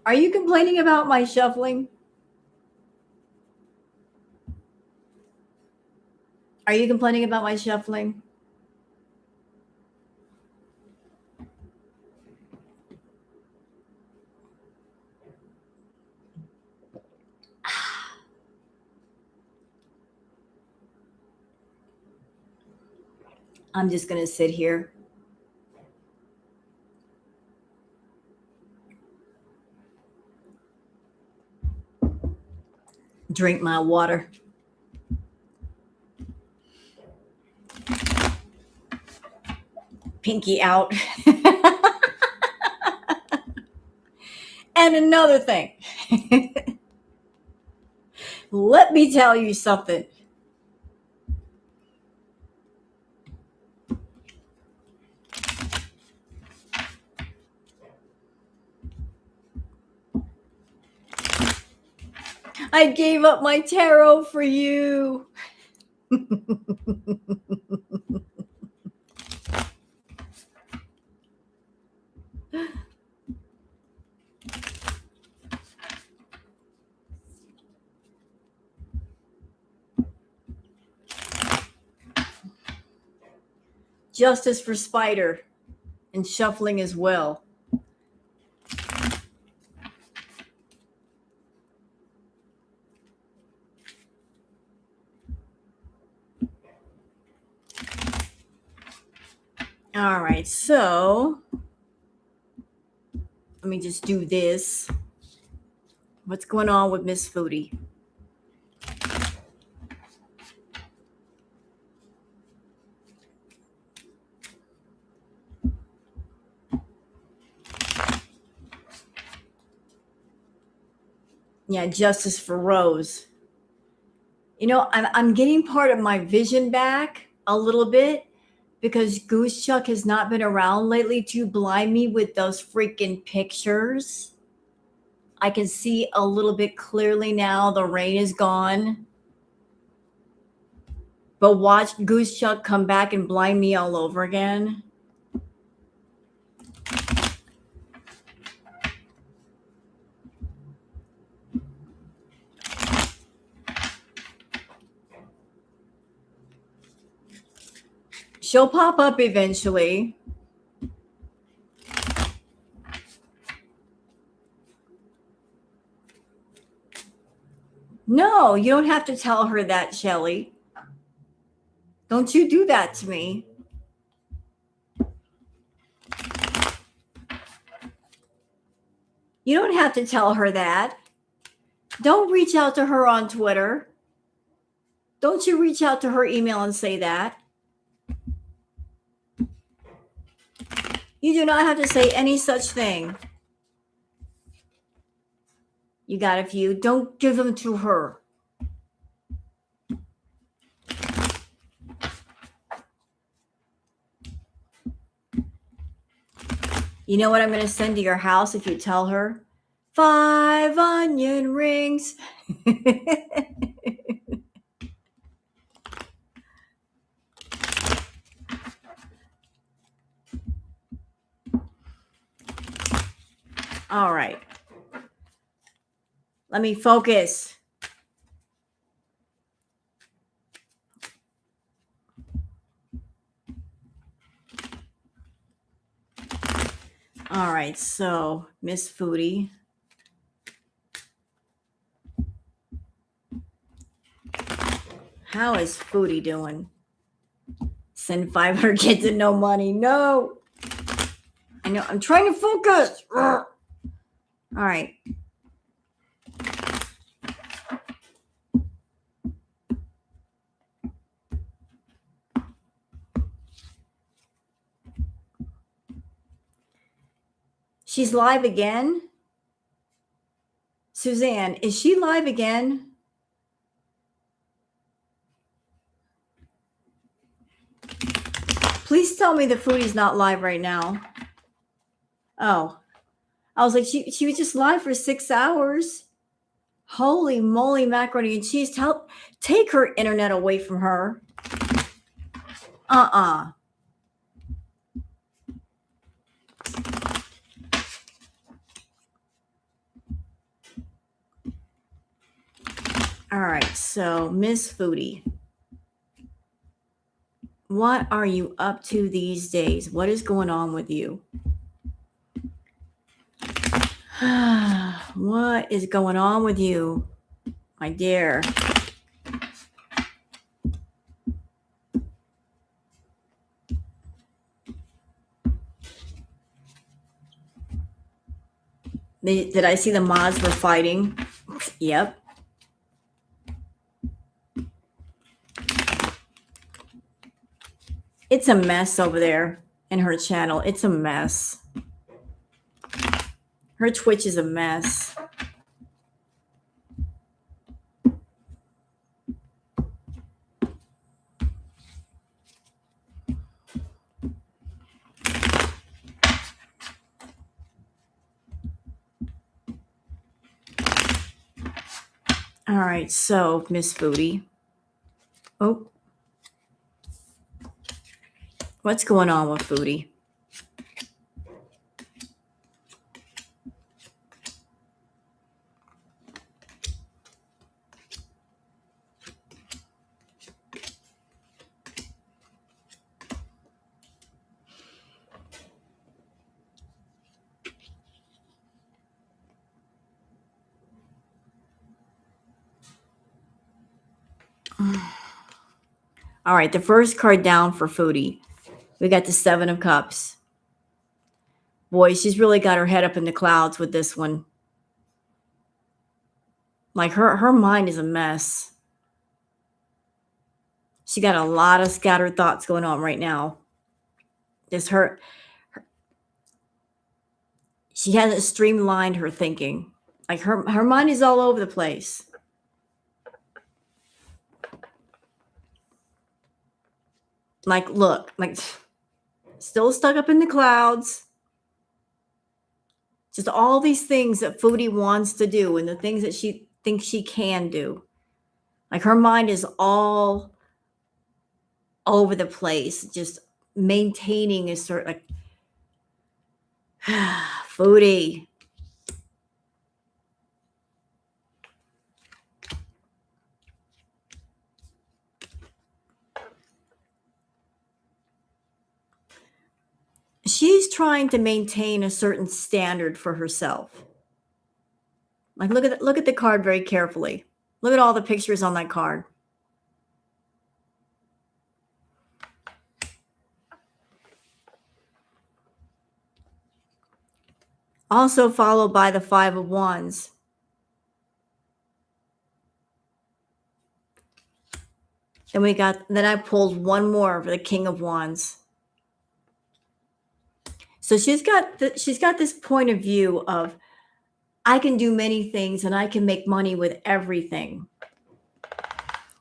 Are you complaining about my shuffling? Are you complaining about my shuffling? I'm just going to sit here. Drink my water. Pinky out. And another thing. Let me tell you something. I gave up my tarot for you. Justice for Spider and shuffling as well. All right, so let me just do this. What's going on with Miss Foodie? Yeah, justice for Rose. You know, I'm getting part of my vision back a little bit because Goose Chuck has not been around lately to blind me with those freaking pictures. I can see a little bit clearly now. The rain is gone. But watch Goose Chuck come back and blind me all over again. She'll pop up eventually. No, you don't have to tell her that, Shelly. Don't you do that to me. You don't have to tell her that. Don't reach out to her on Twitter. Don't you reach out to her email and say that. You do not have to say any such thing. You got a few. Don't give them to her. You know what I'm going to send to your house if you tell her? 5 onion rings. All right. Let me focus. All right, so Miss Foodie. How is Foodie doing? Send 500 kids and no money. No. I know. I'm trying to focus. All right. She's live again. Suzanne, is she live again? Please tell me the Foodie's not live right now. Oh, I was like, she was just live for 6 hours. Holy moly, macaroni and cheese. Take her internet away from her. All right, so Miss Foodie, what are you up to these days? What is going on with you? What is going on with you, my dear? Did I see the mods were fighting? Yep. It's a mess over there in her channel. It's a mess. Her Twitch is a mess. right, so Miss Foodie. Oh, what's going on with Foodie? All right, the first card down for Foodie. We got the Seven of Cups. Boy, she's really got her head up in the clouds with this one. Like her mind is a mess. She got a lot of scattered thoughts going on right now. Just she hasn't streamlined her thinking. Like her mind is all over the place. Like, look, like still stuck up in the clouds. Just all these things that Foodie wants to do and the things that she thinks she can do. Like her mind is all over the place, just maintaining a certain like Foodie. She's trying to maintain a certain standard for herself. Like look at the card very carefully. Look at all the pictures on that card. Also followed by the Five of Wands. Then I pulled one more for the King of Wands. So she's got this point of view of I can do many things and I can make money with everything.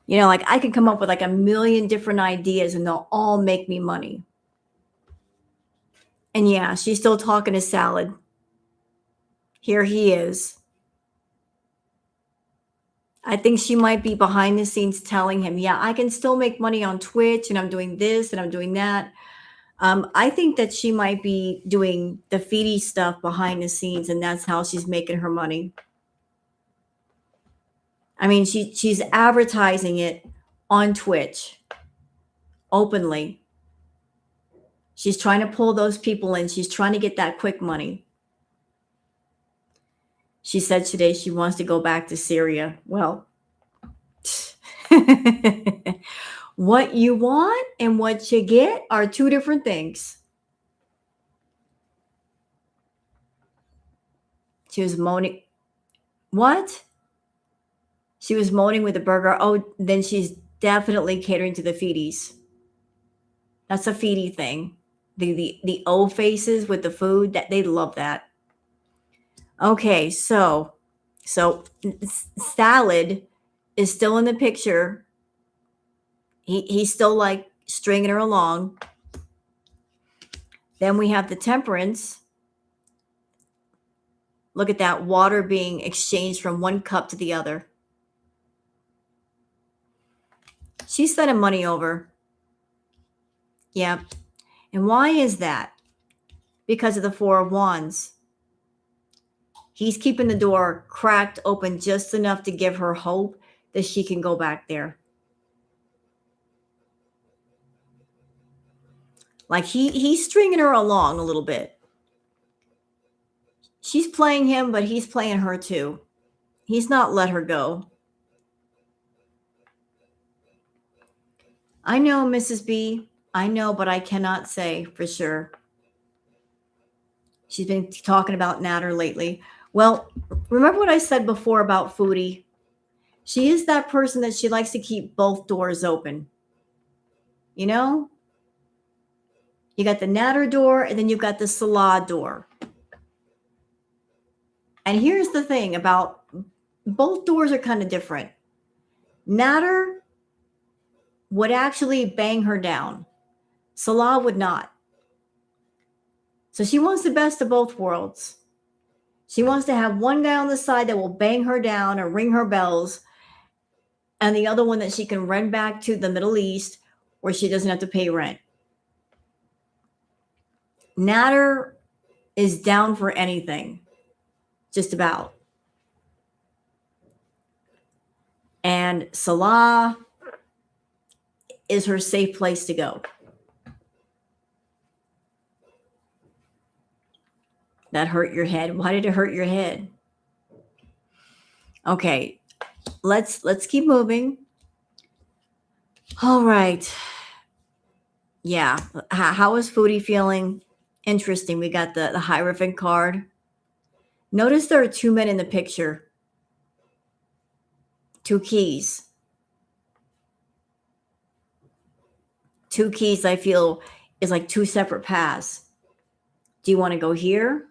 You know, like I can come up with like a million different ideas and they'll all make me money. And yeah, she's still talking to Salad. Here he is. I think she might be behind the scenes telling him, yeah, I can still make money on Twitch and I'm doing this and I'm doing that. I think that she might be doing the Foodie stuff behind the scenes and that's how she's making her money. I mean, she's advertising it on Twitch openly. She's trying to pull those people in. She's trying to get that quick money. She said today she wants to go back to Syria. Well, what you want and what you get are two different things. She was moaning. What? She was moaning with the burger. Oh, then she's definitely catering to the Foodies. That's a Foodie thing. The O faces with the food, that they love that. Okay, so Salad is still in the picture. He's still like stringing her along. Then we have the Temperance. Look at that water being exchanged from one cup to the other. She's sending money over. Yeah. And why is that? Because of the Four of Wands. He's keeping the door cracked open just enough to give her hope that she can go back there. Like he's stringing her along a little bit. She's playing him, but he's playing her too. He's not let her go. I know, Mrs. B. I know, but I cannot say for sure. She's been talking about Natter lately. Well, remember what I said before about Foodie? She is that person that she likes to keep both doors open. You know? You got the Natter door and then you've got the Salah door. And here's the thing about both doors are kind of different. Natter would actually bang her down. Salah would not. So she wants the best of both worlds. She wants to have one guy on the side that will bang her down or ring her bells. and the other one that she can rent back to the Middle East where she doesn't have to pay rent. Nader is down for anything, just about. And Salah is her safe place to go. That hurt your head. Why did it hurt your head? Okay, let's keep moving. All right. Yeah. How is Foodie feeling? Interesting. We got the Hierophant card. Notice there are two men in the picture. Two keys. Two keys, I feel, is like two separate paths. Do you want to go here?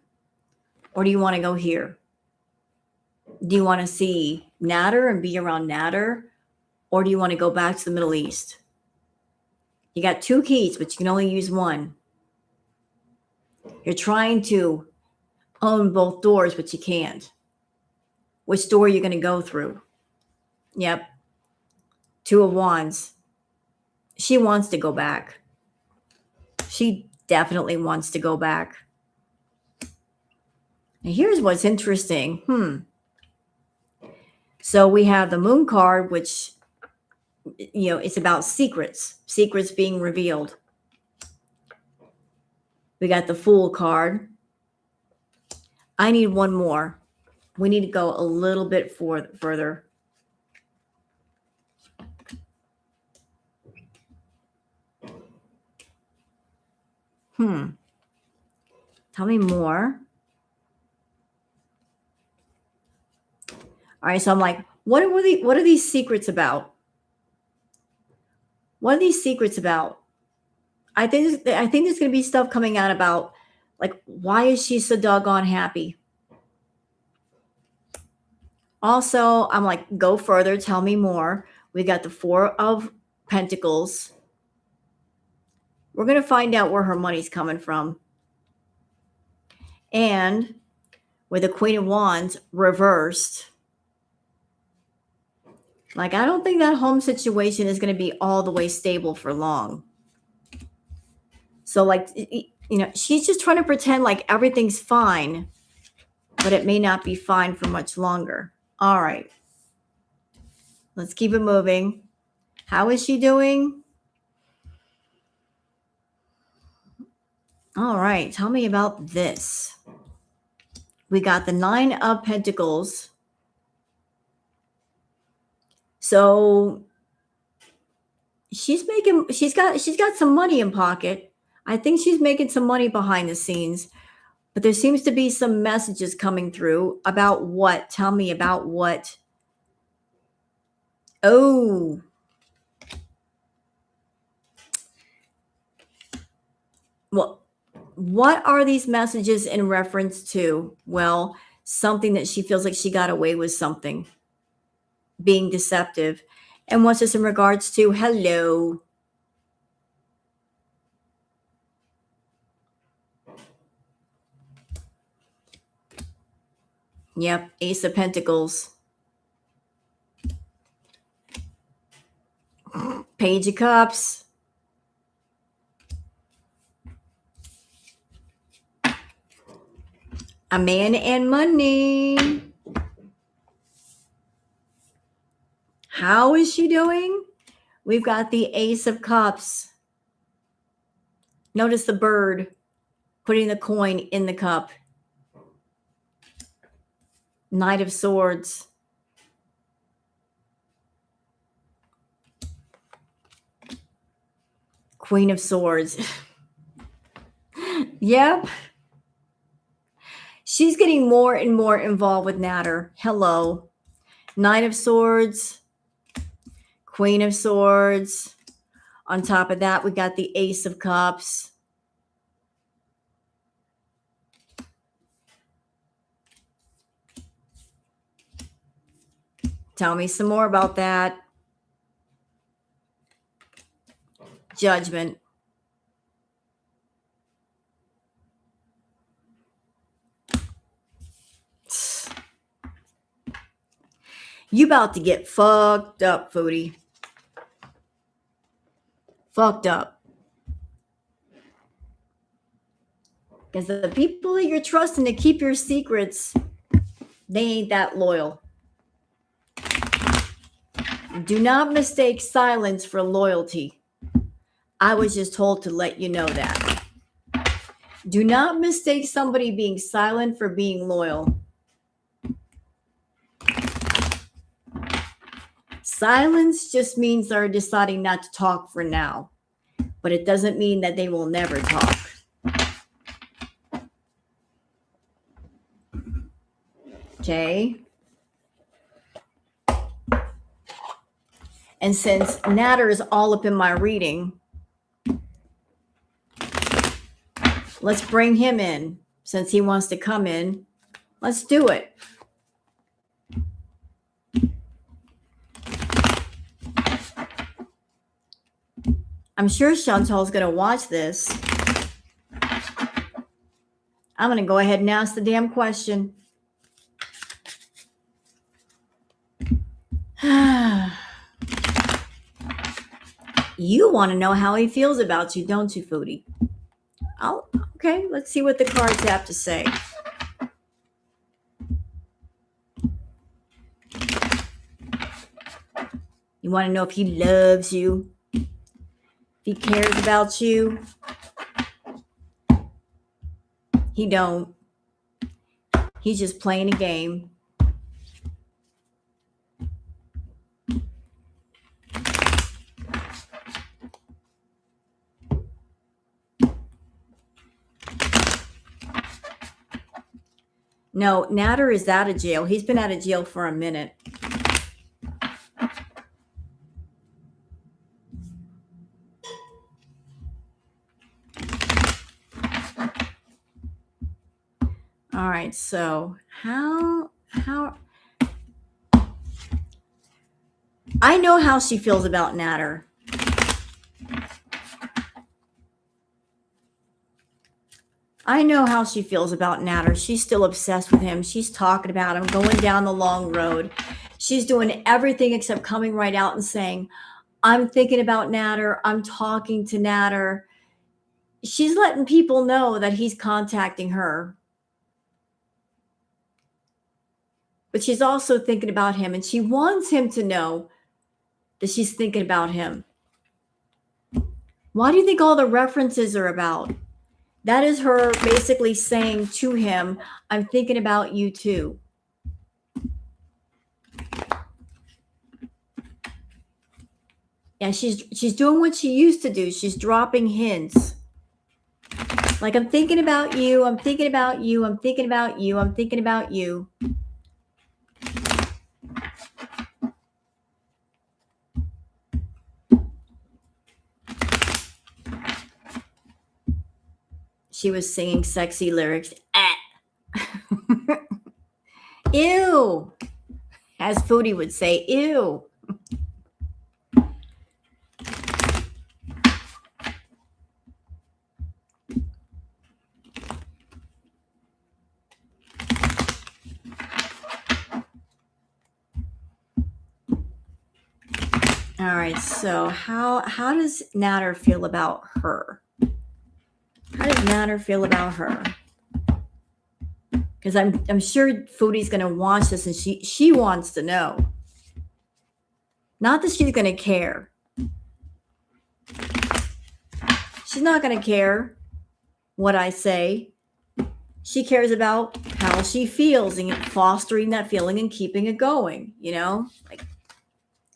Or do you want to go here? Do you want to see Nader and be around Nader? Or do you want to go back to the Middle East? You got two keys, but you can only use one. You're trying to own both doors, but you can't. Which door are you going to go through? Yep. Two of Wands. She wants to go back. She definitely wants to go back. And here's what's interesting. So we have the Moon card, which, it's about secrets being revealed. We got the Fool card. I need one more. We need to go a little bit further. Tell me more. All right, so I'm like, what are these secrets about? What are these secrets about? I think there's going to be stuff coming out about, like, why is she so doggone happy? Also, I'm like, go further, tell me more. We got the Four of Pentacles. We're going to find out where her money's coming from. And with the Queen of Wands reversed, like, I don't think that home situation is going to be all the way stable for long. So, like, she's just trying to pretend like everything's fine, but it may not be fine for much longer. All right. Let's keep it moving. How is she doing? All right. Tell me about this. We got the Nine of Pentacles. So she's got some money in pocket. I think she's making some money behind the scenes, but there seems to be some messages coming through about what? Tell me about what? Oh. Well, what are these messages in reference to? Well, something that she feels like she got away with something, being deceptive. And what's this in regards to? Hello. Yep, Ace of Pentacles. Page of Cups. A man and money. How is she doing? We've got the Ace of Cups. Notice the bird putting the coin in the cup. Knight of Swords. Queen of Swords. Yep. She's getting more and more involved with Nader. Hello. Knight of Swords. Queen of Swords. On top of that, we got the Ace of Cups. Tell me some more about that. Judgment. You about to get fucked up, Foodie. Fucked up. Because the people that you're trusting to keep your secrets, they ain't that loyal. Do not mistake silence for loyalty. I was just told to let you know that. Do not mistake somebody being silent for being loyal. Silence just means they're deciding not to talk for now, but it doesn't mean that they will never talk. Okay? And since Natter is all up in my reading, let's bring him in. Since he wants to come in, let's do it. I'm sure Chantal's going to watch this. I'm going to go ahead and ask the damn question. You want to know how he feels about you, don't you, Foodie? Okay, let's see what the cards have to say. You want to know if he loves you, if he cares about you. He don't. He's just playing a game. No, Natter is out of jail. He's been out of jail for a minute. All right, so how I know how she feels about Natter. I know how she feels about Natter. She's still obsessed with him. She's talking about him, going down the long road. She's doing everything except coming right out and saying, I'm thinking about Natter. I'm talking to Natter. She's letting people know that he's contacting her. But she's also thinking about him, and she wants him to know that she's thinking about him. Why do you think all the references are about? That is her basically saying to him, I'm thinking about you too. Yeah, she's doing what she used to do. She's dropping hints. Like, I'm thinking about you. I'm thinking about you. I'm thinking about you. I'm thinking about you. She was singing sexy lyrics. Ew. As Foodie would say, ew. All right, so how does Natter feel about her? How does Natter feel about her? Because I'm sure Foodie's going to watch this, and she wants to know. Not that she's going to care. She's not going to care what I say. She cares about how she feels and fostering that feeling and keeping it going, you know? Like,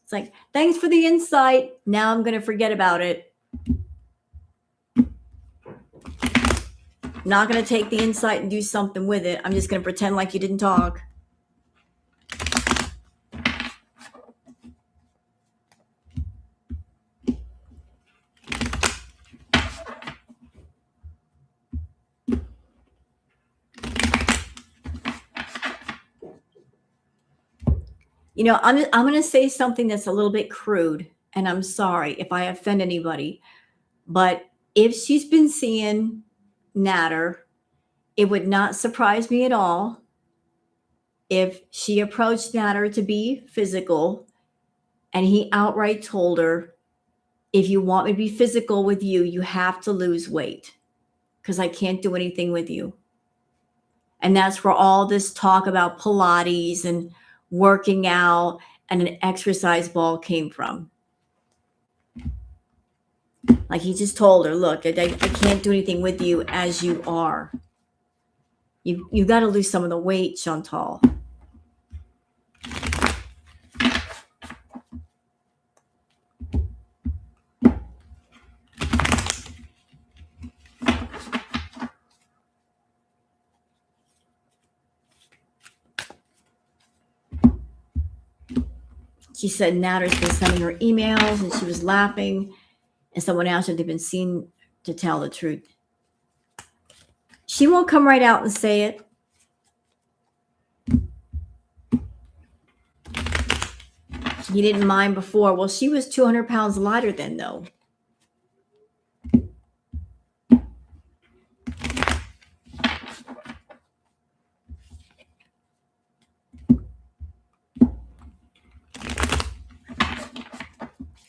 it's like, thanks for the insight. Now I'm going to forget about it. I'm not going to take the insight and do something with it. I'm just going to pretend like you didn't talk. You know, I'm going to say something that's a little bit crude, and I'm sorry if I offend anybody. But if she's been seeing Natter, it would not surprise me at all if she approached Natter to be physical and he outright told her, if you want me to be physical with you, you have to lose weight because I can't do anything with you. And that's where all this talk about Pilates and working out and an exercise ball came from. Like he just told her, look, I can't do anything with you as you are. You got to lose some of the weight, Chantal. She said Natter's been sending her emails and she was laughing. And someone asked her if they've been seen to tell the truth. She won't come right out and say it. He didn't mind before. Well, she was 200 pounds lighter then, though.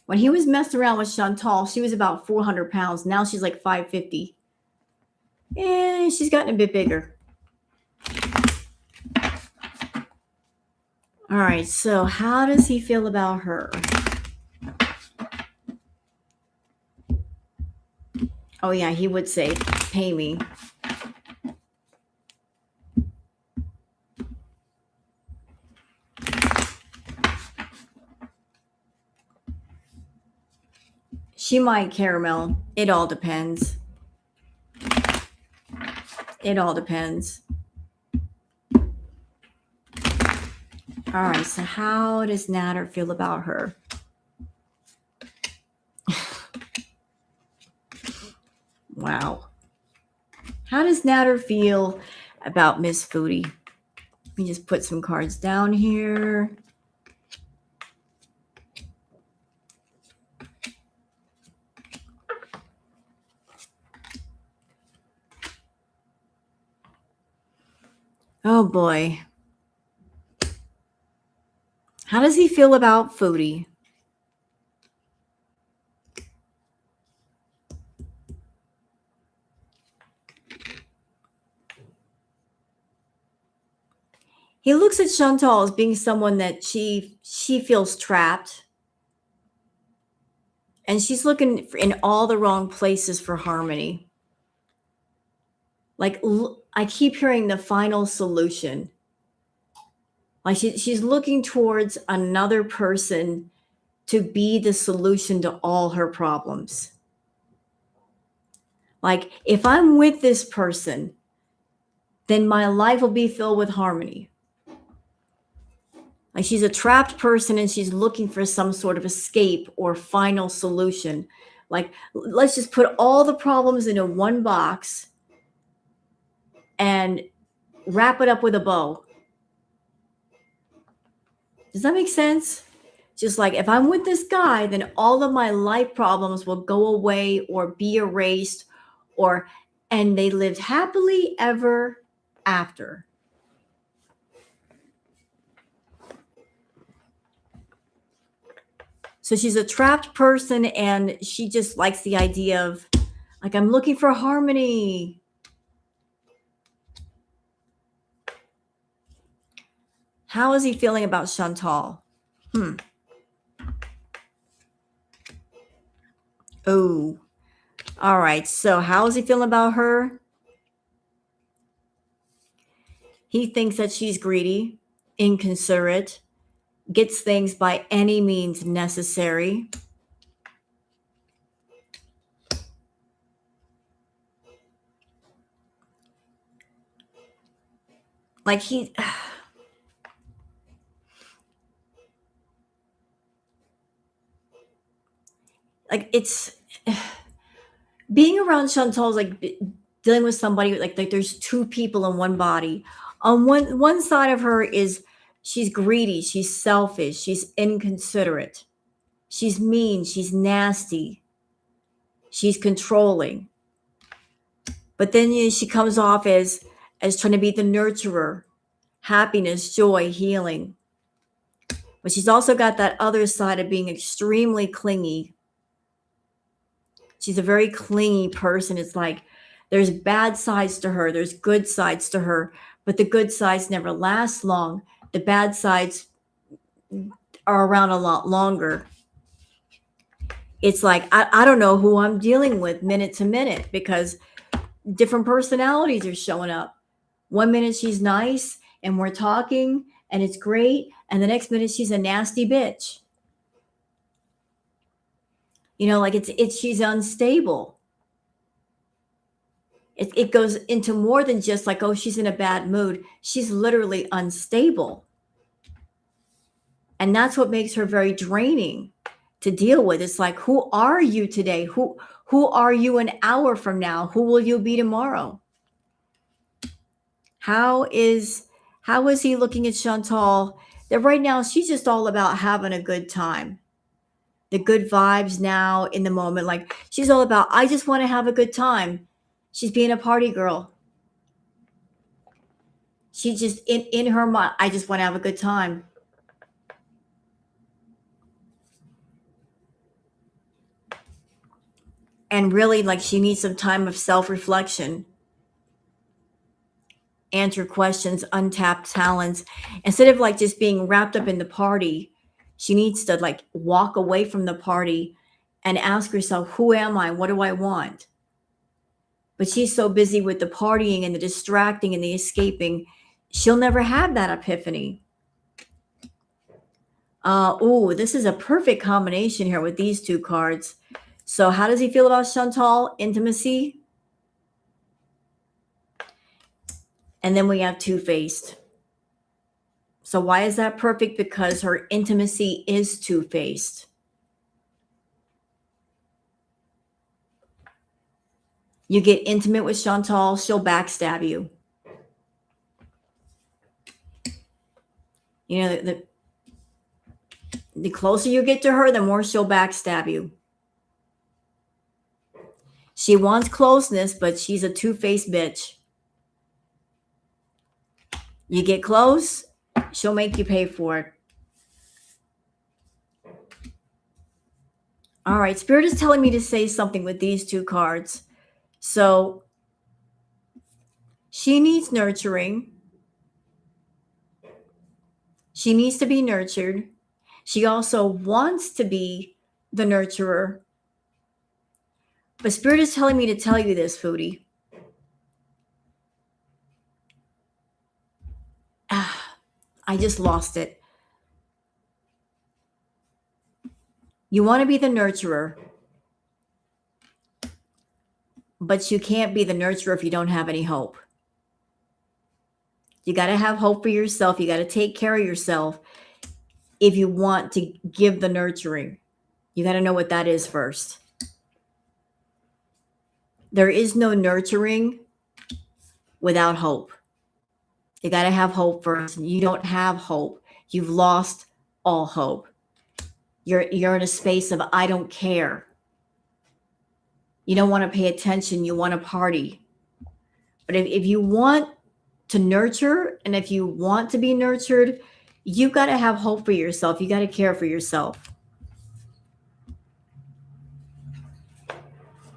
When he was messing around with Chantal, she was about 400 pounds. Now she's like 550. And she's gotten a bit bigger. All right, so how does he feel about her? Oh, yeah, he would say, pay me. She might, Caramel. It all depends. It all depends. All right, so how does Natter feel about her? Wow. How does Natter feel about Miss Foodie? Let me just put some cards down here. Oh boy. How does he feel about Foodie? He looks at Chantal as being someone that she feels trapped. And she's looking in all the wrong places for harmony. Like, I keep hearing the final solution. Like she's looking towards another person to be the solution to all her problems. Like, if I'm with this person, then my life will be filled with harmony. Like she's a trapped person and she's looking for some sort of escape or final solution. Like, let's just put all the problems into one box and wrap it up with a bow. Does that make sense? Just like, if I'm with this guy, then all of my life problems will go away or be erased, and they lived happily ever after. So she's a trapped person and she just likes the idea of, like, I'm looking for harmony. How is he feeling about Chantal? Oh, all right. So how is he feeling about her? He thinks that she's greedy, inconsiderate, gets things by any means necessary. Like like it's being around Chantal is like dealing with somebody like there's two people in one body. On one side of her is she's greedy, she's selfish, she's inconsiderate, she's mean, she's nasty, she's controlling. But then she comes off as trying to be the nurturer, happiness, joy, healing. But she's also got that other side of being extremely clingy. She's a very clingy person. It's like there's bad sides to her, there's good sides to her, but the good sides never last long. The bad sides are around a lot longer. It's like, I don't know who I'm dealing with minute to minute because different personalities are showing up. One minute she's nice and we're talking and it's great. And the next minute she's a nasty bitch. You know, like she's unstable. It goes into more than just like, oh, she's in a bad mood. She's literally unstable. And that's what makes her very draining to deal with. It's like, who are you today? Who are you an hour from now? Who will you be tomorrow? How is he looking at Chantal? That right now she's just all about having a good time. The good vibes now in the moment. Like she's all about, I just want to have a good time. She's being a party girl. She just in her mind, I just want to have a good time. And really, like, she needs some time of self-reflection. Answer questions, untapped talents. Instead of like just being wrapped up in the party, she needs to like walk away from the party and ask herself, who am I? What do I want? But she's so busy with the partying and the distracting and the escaping, she'll never have that epiphany. This is a perfect combination here with these two cards. So how does he feel about Chantal? Intimacy. And then we have two-faced. So why is that perfect? Because her intimacy is two-faced. You get intimate with Chantal, she'll backstab you. You know, the closer you get to her, the more she'll backstab you. She wants closeness, but she's a two-faced bitch. You get close, she'll make you pay for it. All right, Spirit is telling me to say something with these two cards. So she needs nurturing. She needs to be nurtured. She also wants to be the nurturer. But Spirit is telling me to tell you this, Foodie. I just lost it. You want to be the nurturer, but you can't be the nurturer if you don't have any hope. You got to have hope for yourself. You got to take care of yourself if you want to give the nurturing. You got to know what that is first. There is no nurturing without hope. You got to have hope first. You don't have hope. You've lost all hope. You're in a space of, I don't care. You don't want to pay attention. You want to party. But if you want to nurture and if you want to be nurtured, you've got to have hope for yourself. You got to care for yourself.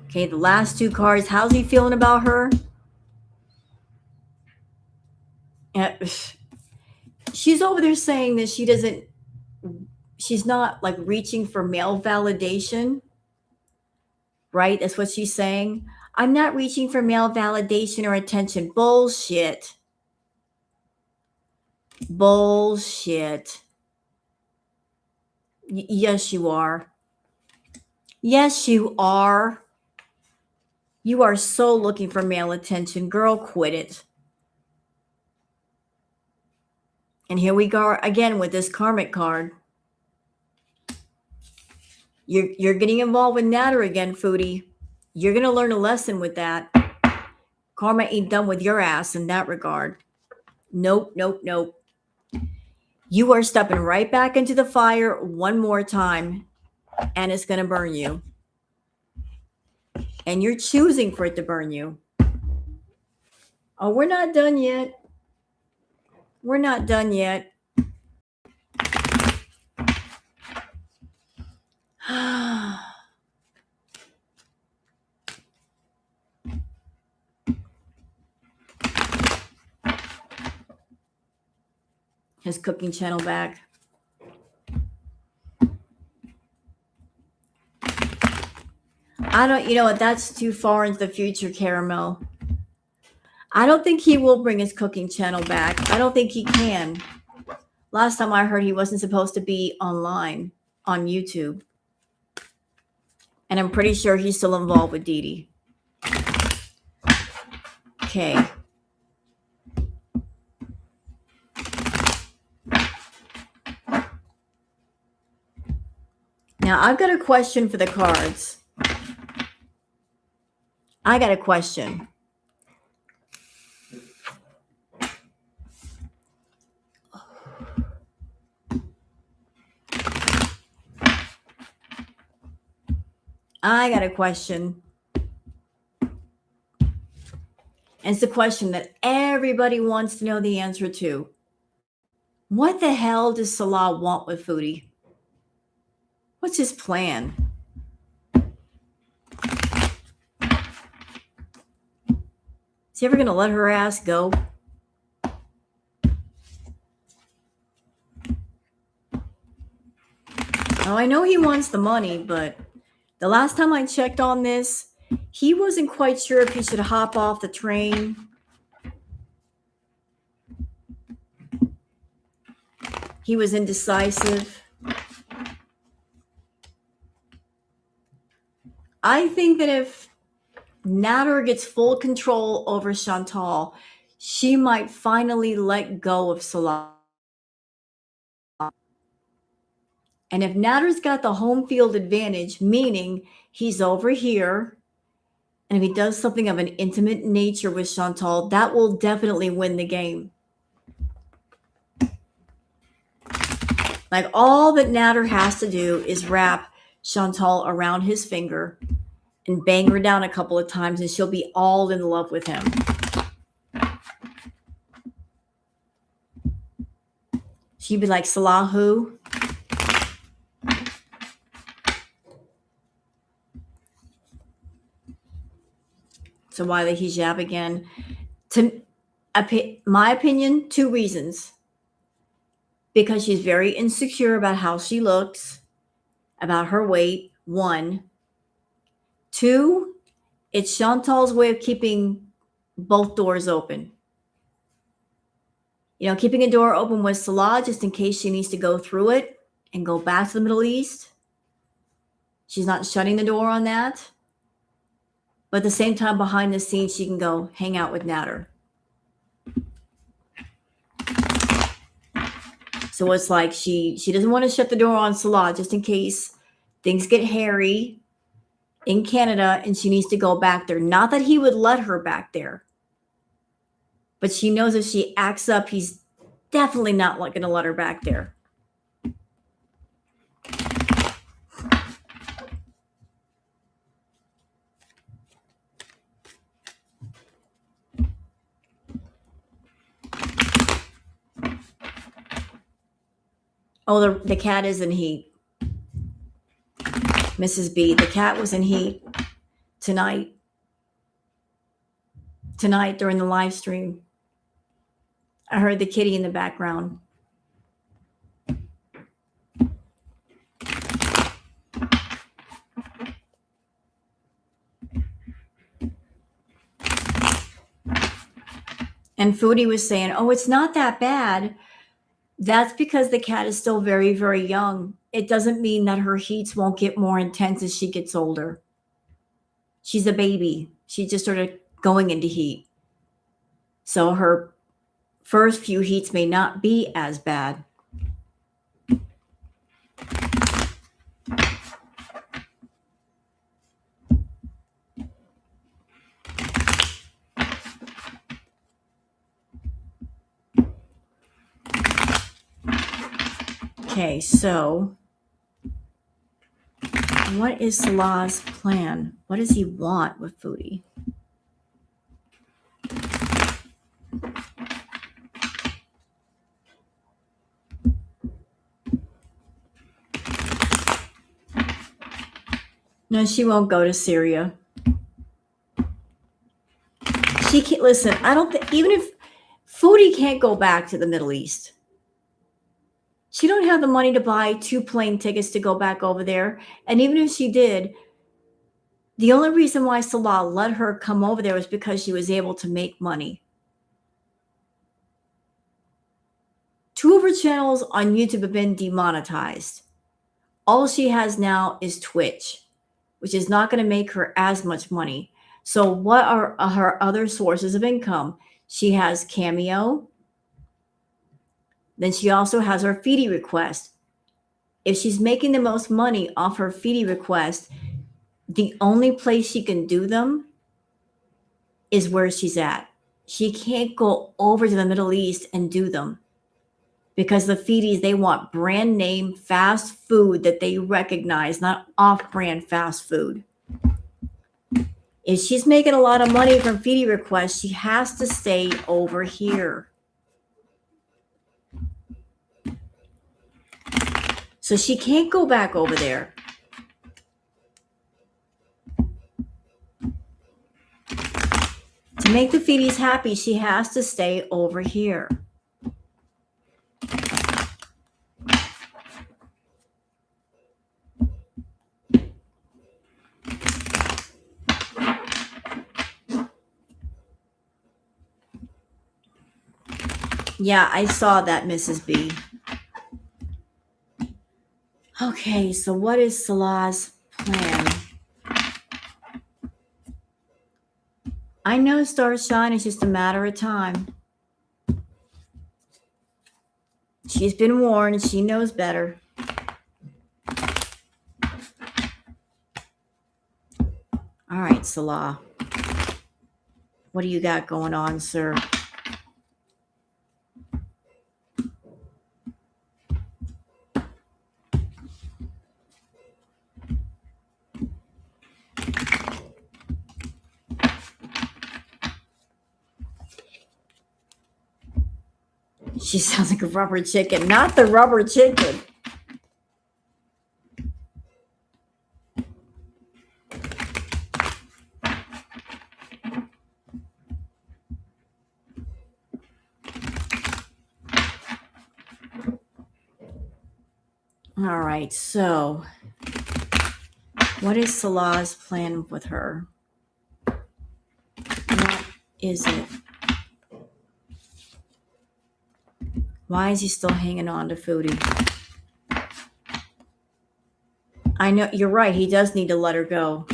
Okay, the last two cards. How's he feeling about her? She's over there saying that she's not like reaching for male validation, right? That's what she's saying. I'm not reaching for male validation or attention. Bullshit. Bullshit. Yes, you are. Yes, you are. You are so looking for male attention. Girl, quit it. And here we go again with this karmic card. You're getting involved with Natter again, Foodie. You're going to learn a lesson with that. Karma ain't done with your ass in that regard. Nope, nope, nope. You are stepping right back into the fire one more time, and it's going to burn you. And you're choosing for it to burn you. Oh, we're not done yet. We're not done yet. His cooking channel back. You know what? That's too far into the future, Caramel. I don't think he will bring his cooking channel back. I don't think he can. Last time I heard, he wasn't supposed to be online on YouTube. And I'm pretty sure he's still involved with Dee Dee. Okay. Now, I've got a question for the cards. I got a question. I got a question. And it's a question that everybody wants to know the answer to. What the hell does Salah want with Foodie? What's his plan? Is he ever going to let her ass go? Now, I know he wants the money, but the last time I checked on this, he wasn't quite sure if he should hop off the train. He was indecisive. I think that if Nader gets full control over Chantal, she might finally let go of Salah. And if Nader's got the home field advantage, meaning he's over here, and if he does something of an intimate nature with Chantal, that will definitely win the game. Like, all that Nader has to do is wrap Chantal around his finger and bang her down a couple of times, and she'll be all in love with him. She'd be like, Salah who? So why the hijab again? To my opinion, 2 reasons. Because she's very insecure about how she looks, about her weight, 1. 2, it's Chantal's way of keeping both doors open. You know, keeping a door open with Salah just in case she needs to go through it and go back to the Middle East. She's not shutting the door on that. But at the same time, behind the scenes, she can go hang out with Nader. So it's like she doesn't want to shut the door on Salah just in case things get hairy in Canada and she needs to go back there. Not that he would let her back there. But she knows if she acts up, he's definitely not going to let her back there. Oh, the cat is in heat. Mrs. B, the cat was in heat tonight during the live stream. I heard the kitty in the background. And Foodie was saying, oh, it's not that bad. That's because the cat is still very, very young. It doesn't mean that her heats won't get more intense as she gets older. She's a baby. She just started going into heat. So her first few heats may not be as bad. Okay, so what is Salah's plan? What does he want with Foodie? No, she won't go to Syria. She can't listen. I don't think, even if Foodie can't go back to the Middle East. She don't have the money to buy 2 plane tickets to go back over there. And even if she did, the only reason why Salah let her come over there was because she was able to make money. 2 of her channels on YouTube have been demonetized. All she has now is Twitch, which is not going to make her as much money. So what are her other sources of income? She has Cameo. Then she also has her Foodie request. If she's making the most money off her Foodie request, the only place she can do them is where she's at. She can't go over to the Middle East and do them because the Foodies, they want brand name fast food that they recognize, not off-brand fast food. If she's making a lot of money from Foodie requests, she has to stay over here. So she can't go back over there. To make the Foodies happy, she has to stay over here. Yeah, I saw that, Mrs. B. Okay, so what is Salah's plan? I know stars shine. It's just a matter of time. She's been warned. She knows better. All right, Salah. What do you got going on, sir? She sounds like a rubber chicken. Not the rubber chicken. All right, so what is Salah's plan with her? What is it? Why is he still hanging on to Foodie? I know, you're right. He does need to let her go.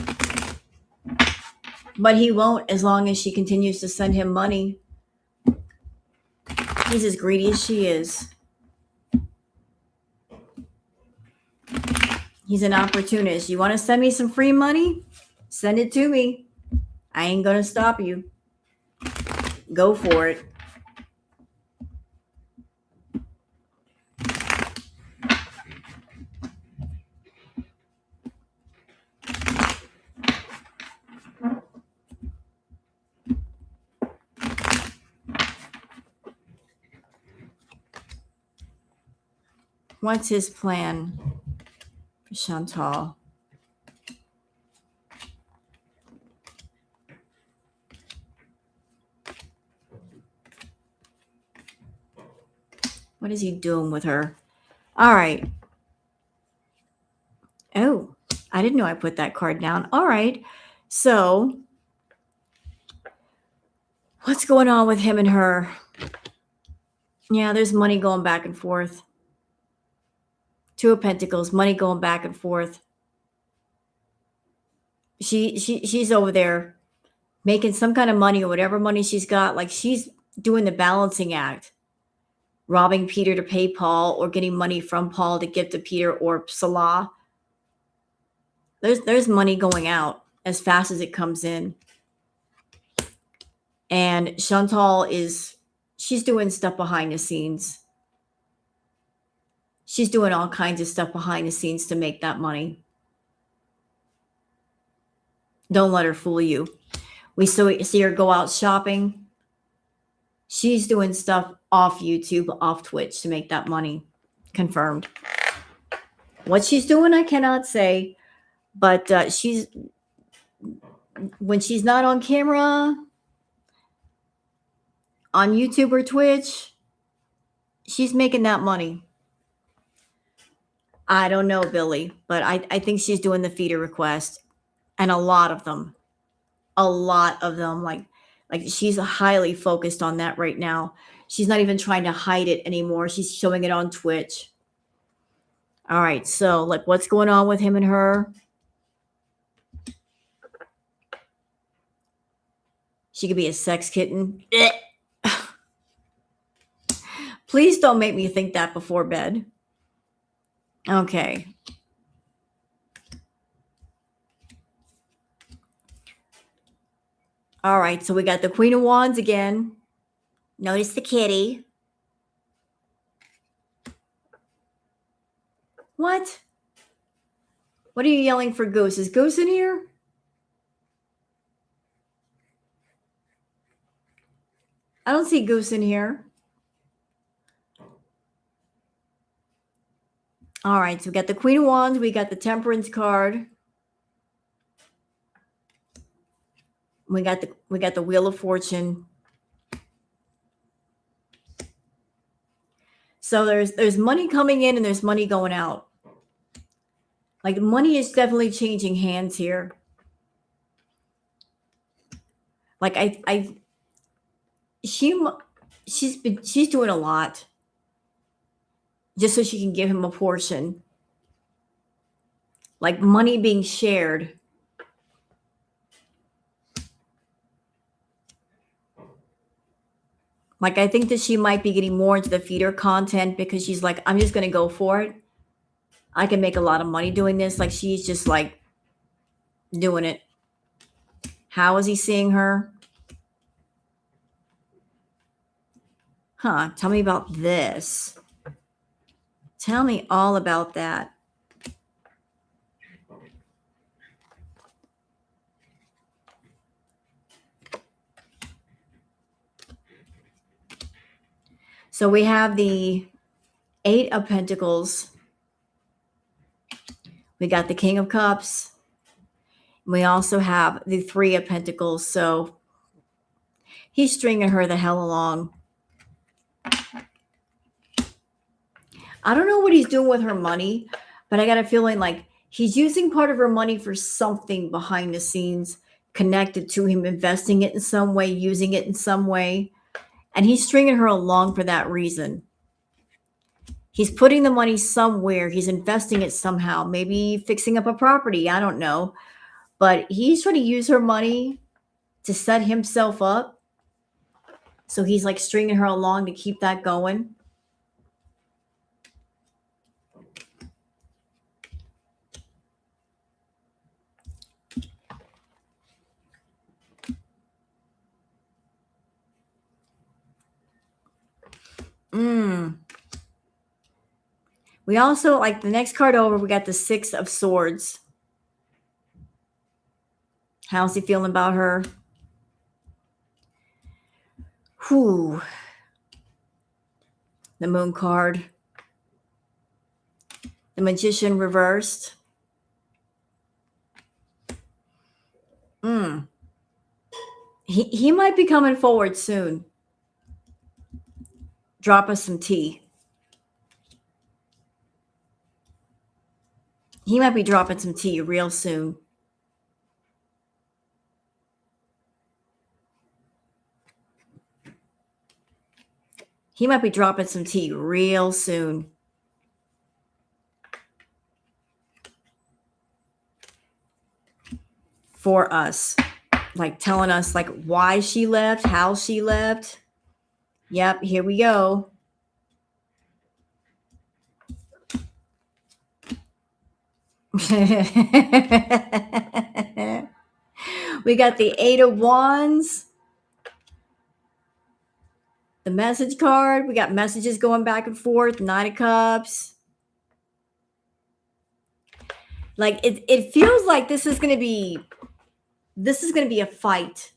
But he won't as long as she continues to send him money. He's as greedy as she is. He's an opportunist. You want to send me some free money? Send it to me. I ain't going to stop you. Go for it. What's his plan for Chantal? What is he doing with her? All right. Oh, I didn't know I put that card down. All right. So what's going on with him and her? Yeah, there's money going back and forth. 2 of Pentacles, money going back and forth. She's over there making some kind of money or whatever money she's got. Like she's doing the balancing act, robbing Peter to pay Paul or getting money from Paul to give to Peter or Salah. There's money going out as fast as it comes in. And Chantal she's doing stuff behind the scenes. She's doing all kinds of stuff behind the scenes to make that money. Don't let her fool you. We see her go out shopping. She's doing stuff off YouTube, off Twitch to make that money. Confirmed. What she's doing, I cannot say. But when she's not on camera on YouTube or Twitch, she's making that money. I don't know, Billy, but I think she's doing the feeder request, and a lot of them, like she's highly focused on that right now. She's not even trying to hide it anymore. She's showing it on Twitch. All right, so like, what's going on with him and her? She could be a sex kitten. Please don't make me think that before bed. Okay. All right, so we got the Queen of Wands again. Notice the kitty. What? What are you yelling for, Goose? Is Goose in here? I don't see Goose in here. All right, so we got the Queen of Wands. We got the Temperance card. We got the Wheel of Fortune. So there's money coming in and there's money going out. Like, money is definitely changing hands here. Like she's doing a lot just so she can give him a portion. Like, money being shared. Like, I think that she might be getting more into the feeder content because she's like, I'm just going to go for it. I can make a lot of money doing this. Like, she's just like doing it. How is he seeing her? Huh. Tell me about this. Tell me all about that. So we have the Eight of Pentacles. We got the King of Cups. We also have the Three of Pentacles. So he's stringing her the hell along. I don't know what he's doing with her money, but I got a feeling like he's using part of her money for something behind the scenes connected to him, investing it in some way, using it in some way. And he's stringing her along for that reason. He's putting the money somewhere. He's investing it somehow, maybe fixing up a property. I don't know. But he's trying to use her money to set himself up. So he's like stringing her along to keep that going. We also, like, the next card over, we got the Six of Swords. How's he feeling about her? Whew. The Moon card. The Magician reversed. He might be coming forward soon. Drop us some tea. He might be dropping some tea real soon. He might be dropping some tea real soon. For us. Like, telling us like why she left, how she left. Yep, here we go. We got the Eight of Wands. The Message card. We got messages going back and forth. Nine of Cups. Like, it feels like this is going to be a fight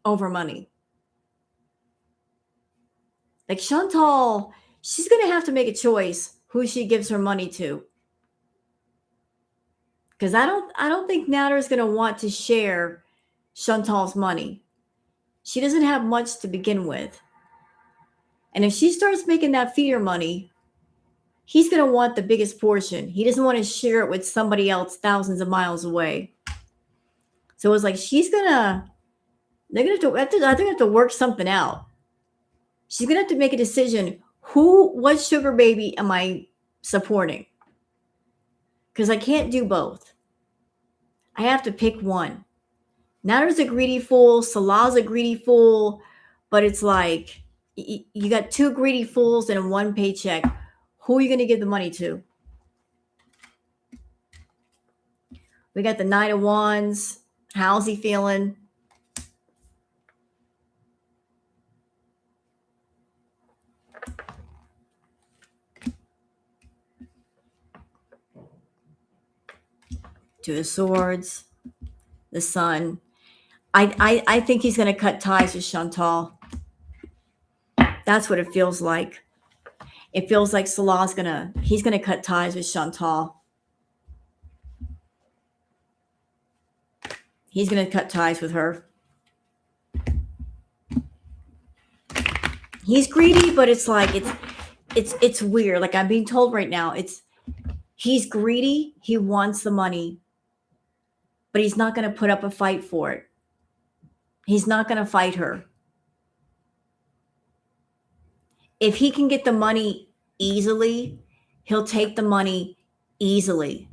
over money. Like, Chantal, she's going to have to make a choice who she gives her money to. Because I don't think Nader is going to want to share Chantal's money. She doesn't have much to begin with. And if she starts making that feeder money, he's going to want the biggest portion. He doesn't want to share it with somebody else thousands of miles away. So it's like they're going to have to work something out. She's going to have to make a decision. What sugar baby am I supporting? Because I can't do both. I have to pick one. Nader's a greedy fool. Salah's a greedy fool. But it's like, you got two greedy fools and one paycheck. Who are you going to give the money to? We got the Knight of Wands. How's he feeling? Two of Swords. The Sun. I think he's going to cut ties with Chantal. That's what it feels like. It feels like Salah's he's going to cut ties with Chantal. He's going to cut ties with her. He's greedy, but it's like, it's weird. Like I'm being told right now, he's greedy. He wants the money, but he's not going to put up a fight for it. He's not going to fight her. If he can get the money easily, he'll take the money easily.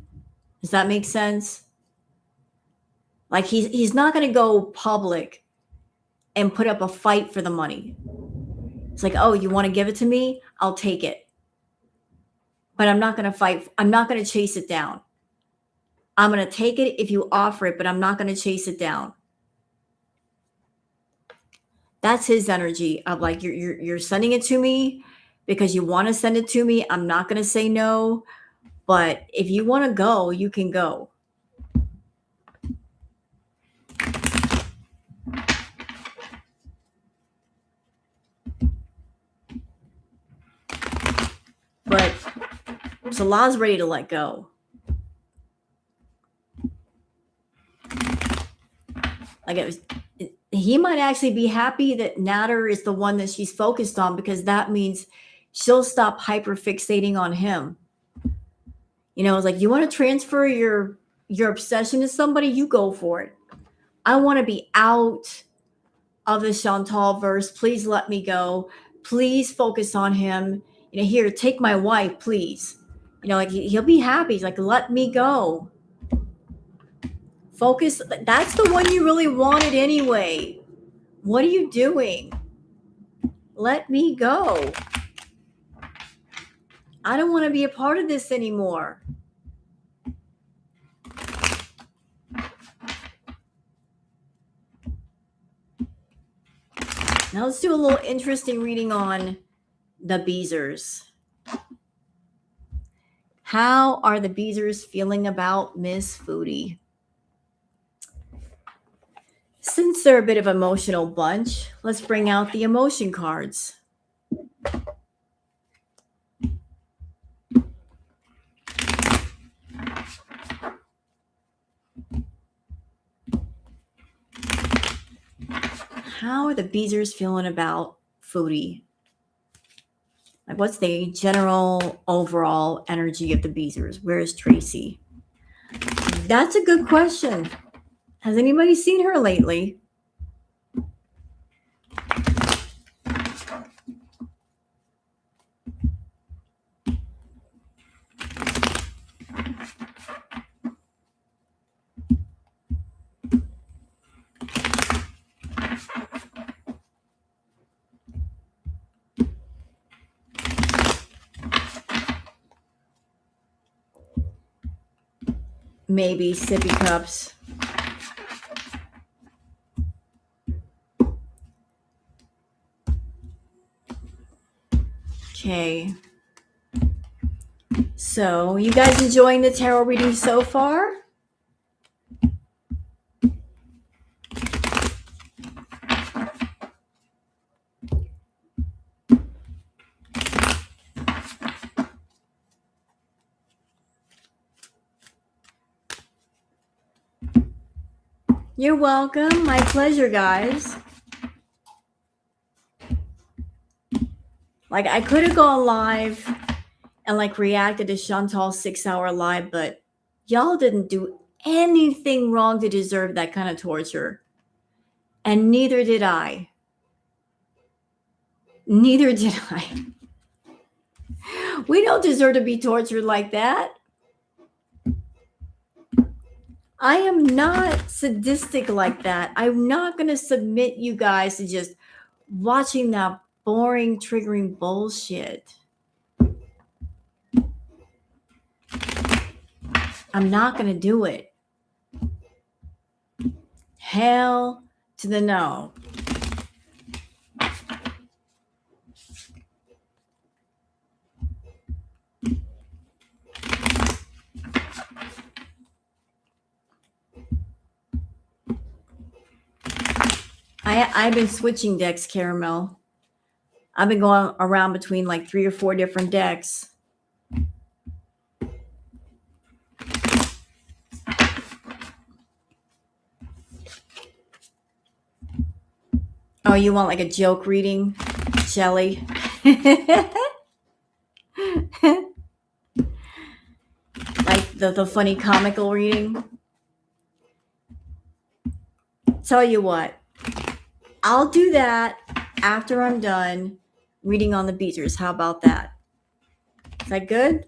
Does that make sense? Like he's not going to go public and put up a fight for the money. It's like, oh, you want to give it to me? I'll take it. But I'm not going to fight. I'm not going to chase it down. I'm going to take it if you offer it, but I'm not going to chase it down. That's his energy of like, you're sending it to me because you want to send it to me. I'm not going to say no, but if you want to go, you can go. But Salah's ready to let go. Like he might actually be happy that Nader is the one that she's focused on, because that means she'll stop hyperfixating on him. You know, it's like, you want to transfer your obsession to somebody, you go for it. I want to be out of the Chantal verse. Please let me go. Please focus on him. You know, here, take my wife, please. You know, like he'll be happy. He's like, let me go. Focus. That's the one you really wanted anyway. What are you doing? Let me go. I don't want to be a part of this anymore. Now let's do a little interesting reading on the Beezers. How are the Beezers feeling about Miss Foodie? Since they're a bit of an emotional bunch, let's bring out the emotion cards. How are the Beezers feeling about Foodie? Like, what's the general overall energy of the Beezers? Where is Tracy? That's a good question. Has anybody seen her lately? Maybe sippy cups. Okay. So, you guys enjoying the tarot reading so far? You're welcome. My pleasure, guys. Like, I could have gone live and like reacted to Chantal's 6-hour live, but y'all didn't do anything wrong to deserve that kind of torture. And neither did I. Neither did I. We don't deserve to be tortured like that. I am not sadistic like that. I'm not going to submit you guys to just watching that boring, triggering bullshit. I'm not going to do it. Hell to the no. I've been switching decks, Caramel. I've been going around between like 3 or 4 different decks. Oh, you want like a joke reading, Shelly? Like the funny comical reading? Tell you what, I'll do that after I'm done reading on the beaters. How about that? Is that good?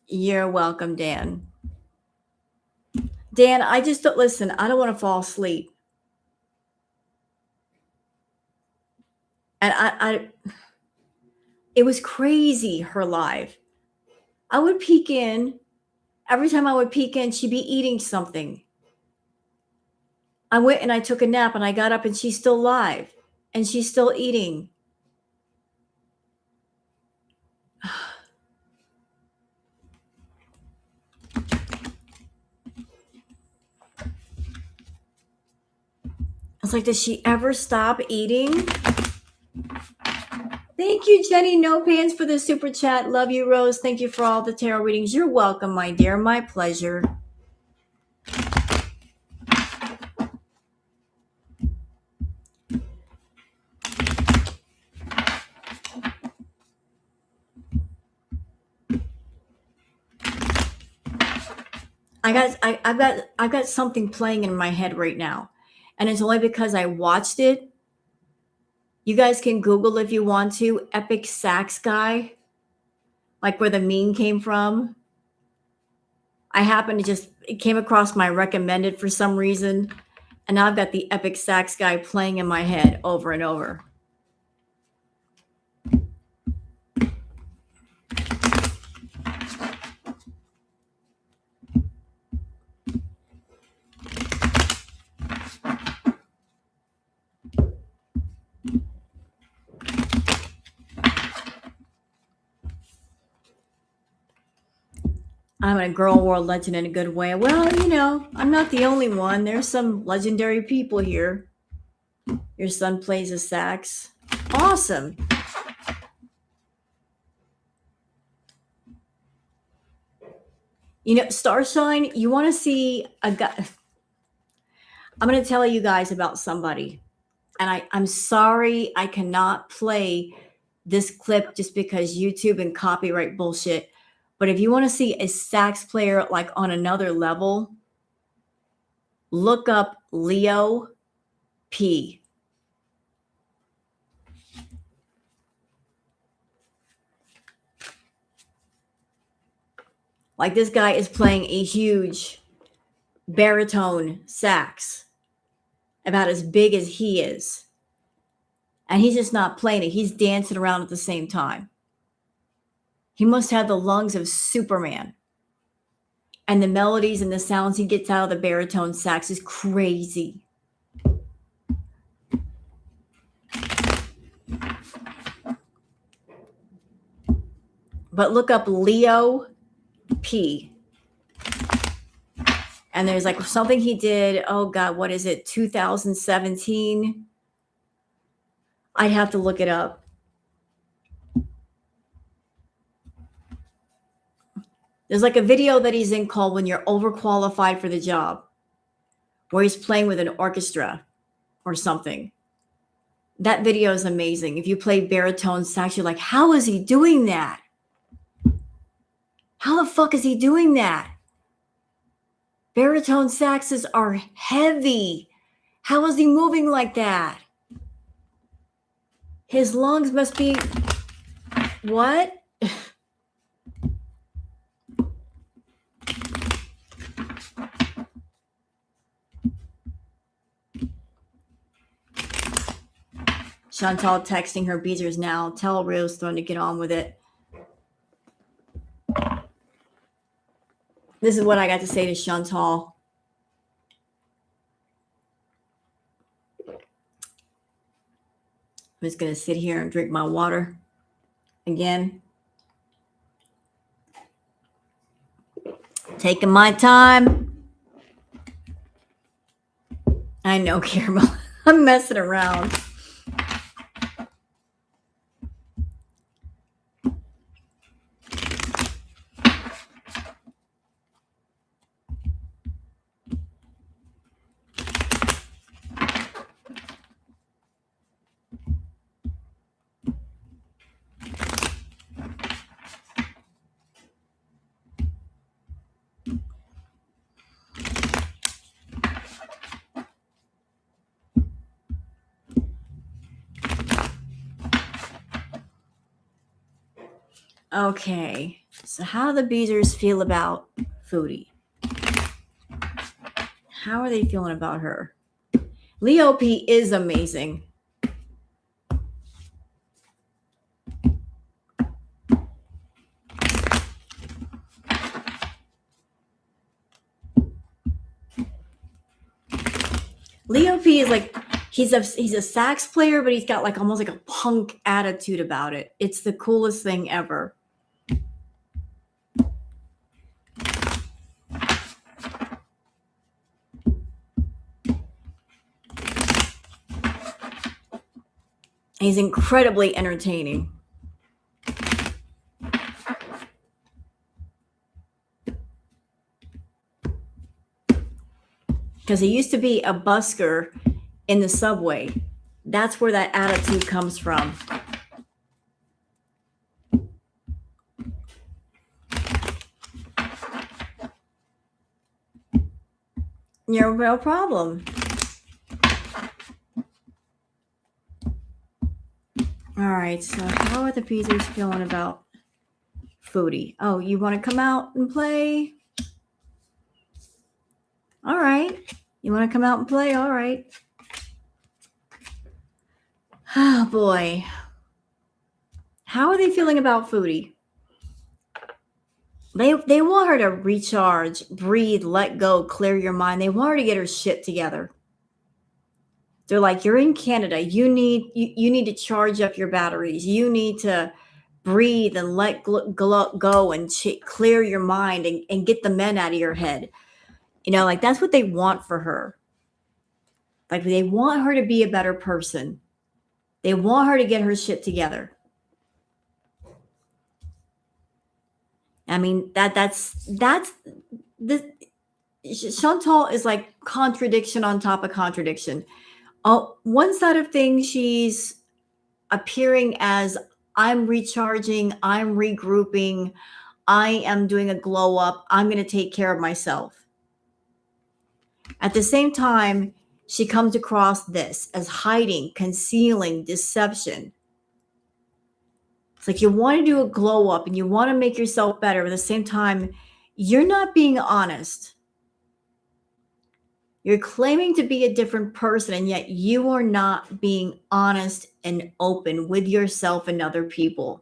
You're welcome, Dan. Dan, I just don't listen. I don't want to fall asleep. And it was crazy, her live. I would peek in. Every time I would peek in, she'd be eating something. I went and I took a nap and I got up and she's still live and she's still eating. It's like, does she ever stop eating? Thank you, Jenny No Pants, for the super chat. Love you, Rose. Thank you for all the tarot readings. You're welcome, my dear. My pleasure. I've got something playing in my head right now, and it's only because I watched it. You guys can Google if you want to. Epic Sax Guy, like where the meme came from. I happened to it came across my recommended for some reason, and now I've got the Epic Sax Guy playing in my head over and over. I'm a girl war legend in a good way. Well, you know, I'm not the only one. There's some legendary people here. Your son plays a sax. Awesome. You know, Starshine, you want to see a guy. I'm going to tell you guys about somebody. And I'm sorry I cannot play this clip just because YouTube and copyright bullshit. But if you want to see a sax player like on another level, look up Leo P. Like, this guy is playing a huge baritone sax, about as big as he is. And he's just not playing it. He's dancing around at the same time. He must have the lungs of Superman. And the melodies and the sounds he gets out of the baritone sax is crazy. But look up Leo P. And there's like something he did. Oh God, what is it? 2017. I'd have to look it up. There's like a video that he's in called When You're Overqualified for the Job, where he's playing with an orchestra or something. That video is amazing. If you play baritone sax, you're like, how is he doing that? How the fuck is he doing that? Baritone saxes are heavy. How is he moving like that? His lungs must be... What? Chantal texting her Beezers now. Tell Rosethorn to get on with it. This is what I got to say to Chantal. I'm just going to sit here and drink my water again. Taking my time. I know, Caramel. I'm messing around. Okay, so how do the Beezers feel about Foodie? How are they feeling about her? Leo P is amazing. Leo P is like, he's a sax player, but he's got like almost like a punk attitude about it. It's the coolest thing ever. He's incredibly entertaining. Because he used to be a busker in the subway. That's where that attitude comes from. You're no problem. All right, so how are the Beezers feeling about Foodie? Oh, you want to come out and play? All right. You want to come out and play? All right. Oh, boy. How are they feeling about Foodie? They want her to recharge, breathe, let go, clear your mind. They want her to get her shit together. They're like, you're in Canada. You need to charge up your batteries. You need to breathe and let go and clear your mind and get the men out of your head. You know, like that's what they want for her. Like they want her to be a better person. They want her to get her shit together. I mean, that's the Chantal is like contradiction on top of contradiction. One side of things, she's appearing as I'm recharging, I'm regrouping, I am doing a glow up, I'm going to take care of myself. At the same time, she comes across this as hiding, concealing, deception. It's like you want to do a glow up and you want to make yourself better. But at the same time, you're not being honest. You're claiming to be a different person, and yet you are not being honest and open with yourself and other people.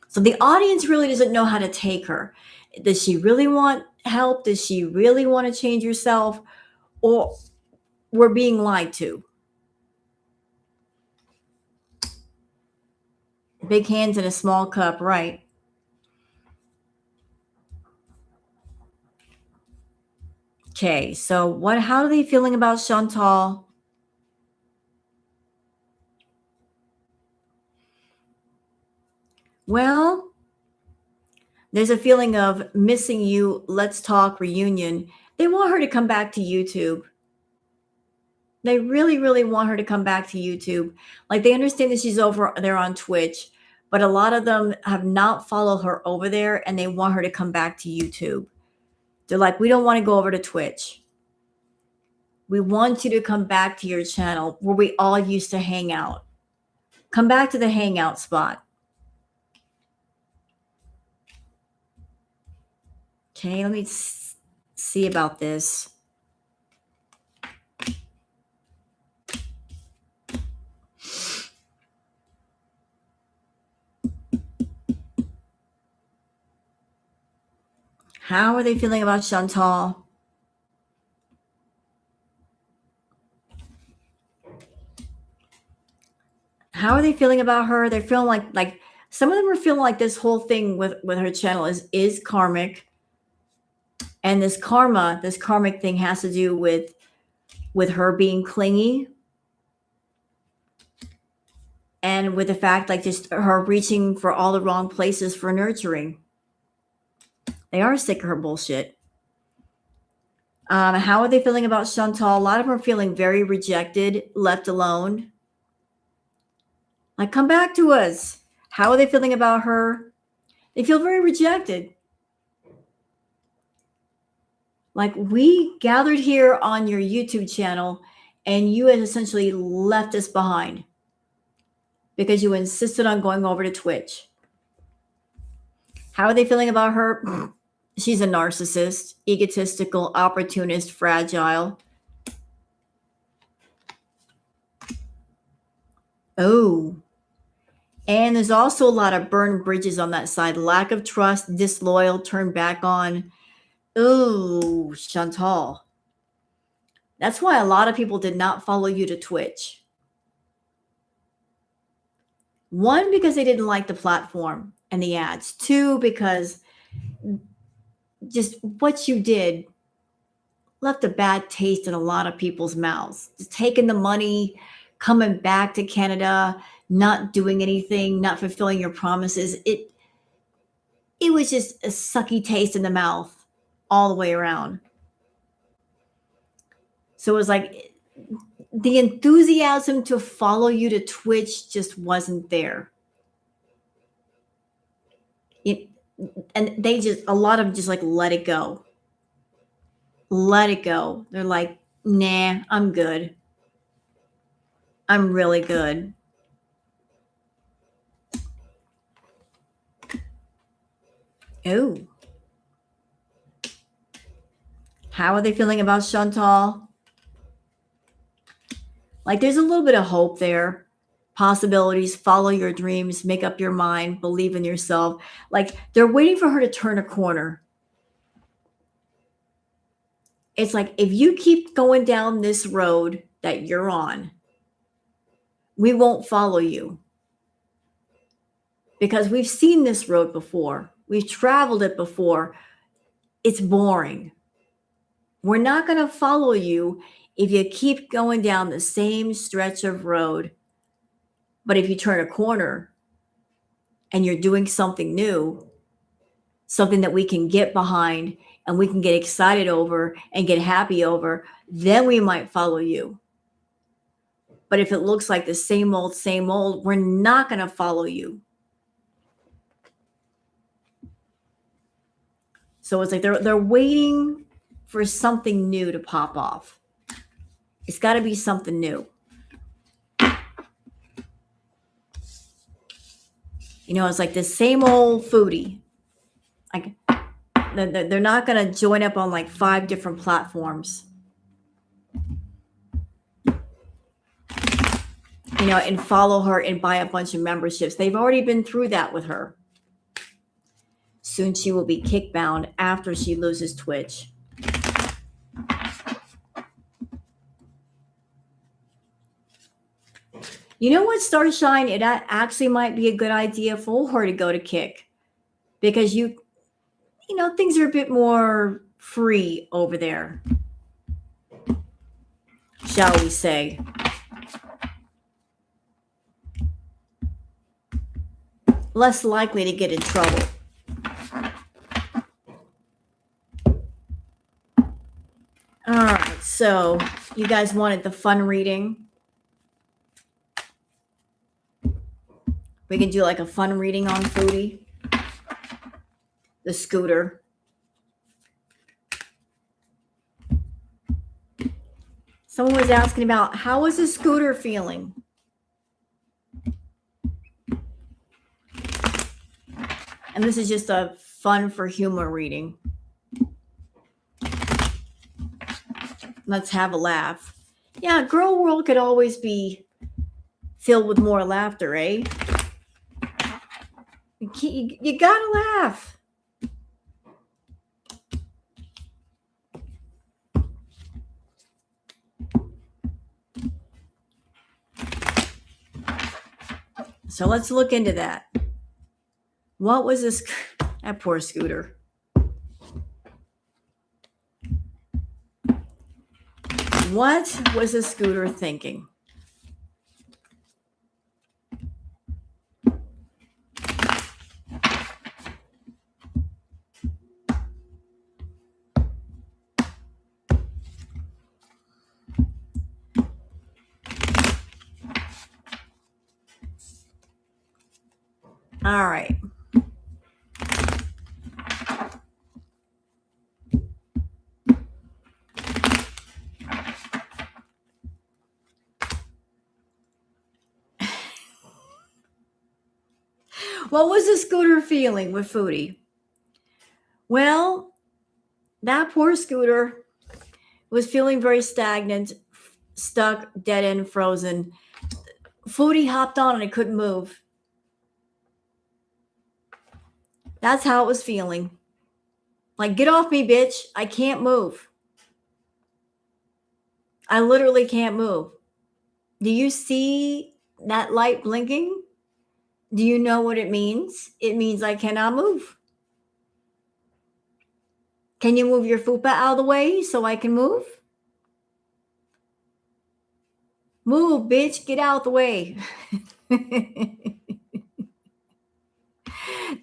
So the audience really doesn't know how to take her. Does she really want help? Does she really want to change herself? Or we're being lied to? Big hands in a small cup, right? Okay, so how are they feeling about Chantal? Well, there's a feeling of missing you, let's talk reunion. They want her to come back to YouTube. They really, really want her to come back to YouTube. Like they understand that she's over there on Twitch, but a lot of them have not followed her over there and they want her to come back to YouTube. They're like, we don't want to go over to Twitch. We want you to come back to your channel where we all used to hang out. Come back to the hangout spot. Okay, let me see about this. How are they feeling about Chantal? How are they feeling about her? They're feeling like some of them are feeling like this whole thing with her channel is karmic. And this karmic thing has to do with her being clingy and with the fact like just her reaching for all the wrong places for nurturing. They are sick of her bullshit. How are they feeling about Chantal? A lot of them are feeling very rejected, left alone. Like, come back to us. How are they feeling about her? They feel very rejected. Like, we gathered here on your YouTube channel and you had essentially left us behind because you insisted on going over to Twitch. How are they feeling about her? She's a narcissist, egotistical, opportunist, fragile. Oh. And there's also a lot of burned bridges on that side. Lack of trust, disloyal, turned back on. Oh, Chantal. That's why a lot of people did not follow you to Twitch. One, because they didn't like the platform and the ads. Two, because just what you did left a bad taste in a lot of people's mouths. Just taking the money, coming back to Canada, not doing anything, not fulfilling your promises. It was just a sucky taste in the mouth all the way around. So it was like the enthusiasm to follow you to Twitch just wasn't there. And they just, a lot of them just like let it go. Let it go. They're like, nah, I'm good. I'm really good. Oh. How are they feeling about Chantal? Like there's a little bit of hope there. Possibilities, follow your dreams, make up your mind, believe in yourself. Like they're waiting for her to turn a corner. It's like, if you keep going down this road that you're on, we won't follow you. Because we've seen this road before. We've traveled it before. It's boring. We're not going to follow you if you keep going down the same stretch of road. But if you turn a corner and you're doing something new, something that we can get behind and we can get excited over and get happy over, then we might follow you. But if it looks like the same old, we're not going to follow you. So it's like they're waiting for something new to pop off. It's got to be something new. You know, it's like the same old foodie. Like they're not going to join up on like 5 different platforms. You know, and follow her and buy a bunch of memberships. They've already been through that with her. Soon she will be kick bound after she loses Twitch. You know what, Starshine? It actually might be a good idea for her to go to Kick. Because you know, things are a bit more free over there. Shall we say. less likely to get in trouble. All right, so you guys wanted the fun reading. We can do like a fun reading on Foodie, the scooter. Someone was asking about how was the scooter feeling? And this is just a fun for humor reading. Let's have a laugh. Yeah, girl world could always be filled with more laughter, eh? You gotta laugh. So let's look into that. What was this? That poor scooter. What was the scooter thinking? All right. What was the scooter feeling with Foodie? Well, that poor scooter was feeling very stagnant, stuck, dead end, frozen. Foodie hopped on and it couldn't move. That's how it was feeling. Like, get off me, bitch. I can't move. I literally can't move. Do you see that light blinking? Do you know what it means? It means I cannot move. Can you move your fupa out of the way so I can move? Move, bitch. Get out the way.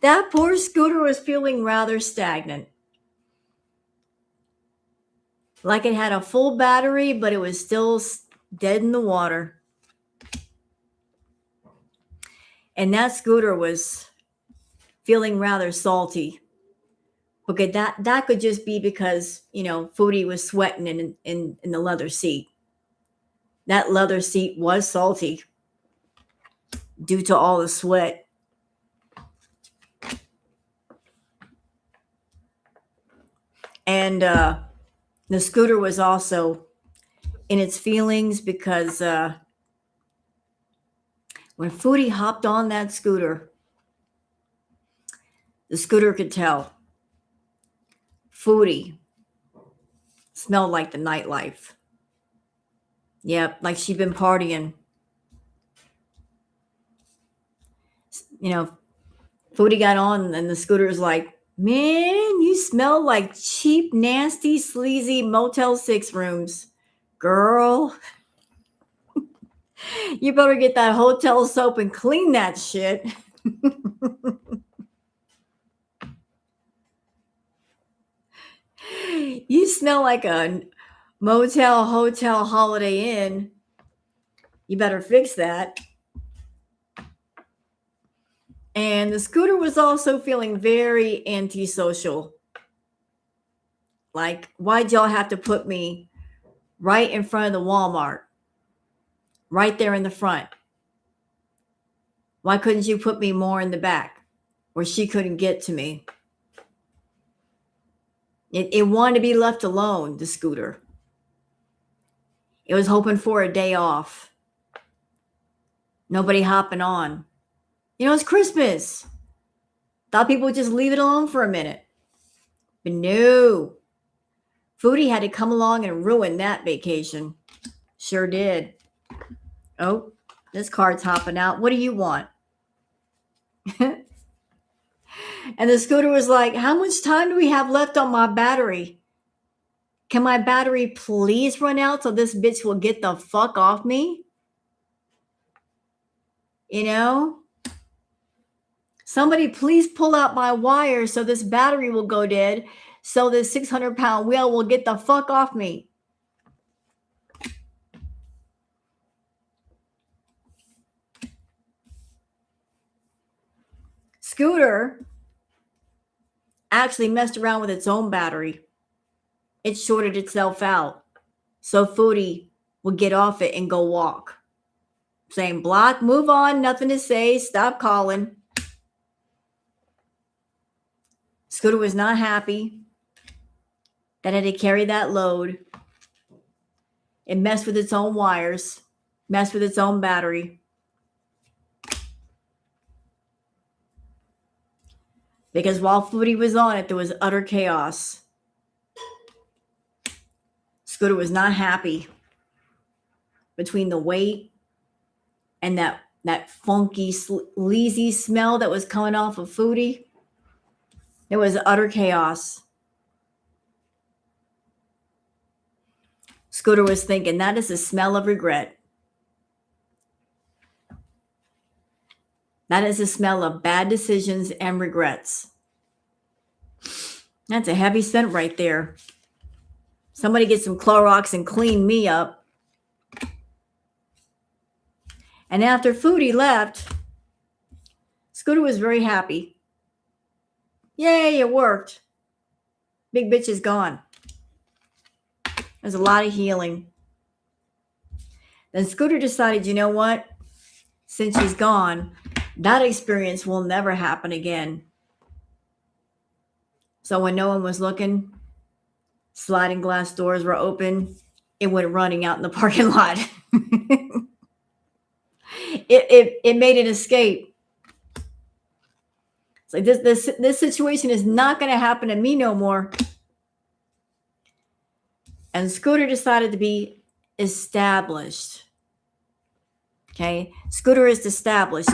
That poor scooter was feeling rather stagnant. Like it had a full battery, but it was still dead in the water. And that scooter was feeling rather salty. Okay, that could just be because, Foodie was sweating in the leather seat. That leather seat was salty due to all the sweat. And the scooter was also in its feelings because when Foodie hopped on that scooter, the scooter could tell Foodie smelled like the nightlife. Yep, like she'd been partying. Foodie got on and the scooter's like, man, you smell like cheap, nasty, sleazy Motel 6 rooms. Girl, you better get that hotel soap and clean that shit. You smell like a motel, hotel, Holiday Inn. You better fix that. And the scooter was also feeling very antisocial. Like, why'd y'all have to put me right in front of the Walmart? Right there in the front. Why couldn't you put me more in the back where she couldn't get to me? It wanted to be left alone, the scooter. It was hoping for a day off. Nobody hopping on. It's Christmas. Thought people would just leave it alone for a minute. But no. Foodie had to come along and ruin that vacation. Sure did. Oh, this card's hopping out. What do you want? And the scooter was like, how much time do we have left on my battery? Can my battery please run out so this bitch will get the fuck off me? Somebody please pull out my wire so this battery will go dead, so this 600-pound wheel will get the fuck off me. Scooter actually messed around with its own battery. It shorted itself out. So Foodie would get off it and go walk. Saying, block, move on, nothing to say, stop calling. Scooter was not happy that it had to carry that load. It messed with its own wires, messed with its own battery. Because while Foodie was on it, there was utter chaos. Scooter was not happy between the weight and that funky, sleazy smell that was coming off of Foodie. There was utter chaos. Scooter was thinking, that is the smell of regret. That is the smell of bad decisions and regrets. That's a heavy scent right there. Somebody get some Clorox and clean me up. And after Foodie left, Scooter was very happy. Yay, it worked. Big bitch is gone. There's a lot of healing. Then Scooter decided, you know what? Since she's gone, that experience will never happen again. So when no one was looking, sliding glass doors were open. It went running out in the parking lot. It made an escape. It's like this situation is not going to happen to me no more. And Scooter decided to be established. Okay, Scooter is established.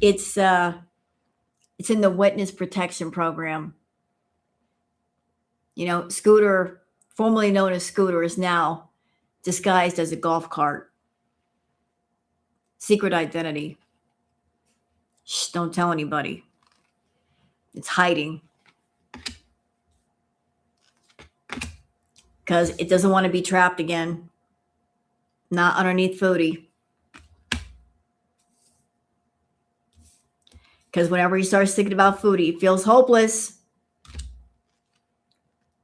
It's in the witness protection program. You know, Scooter, formerly known as Scooter, is now disguised as a golf cart. Secret identity. Shh, don't tell anybody. It's hiding. Because it doesn't want to be trapped again. Not underneath Foodie. Because whenever he starts thinking about Foodie, he feels hopeless.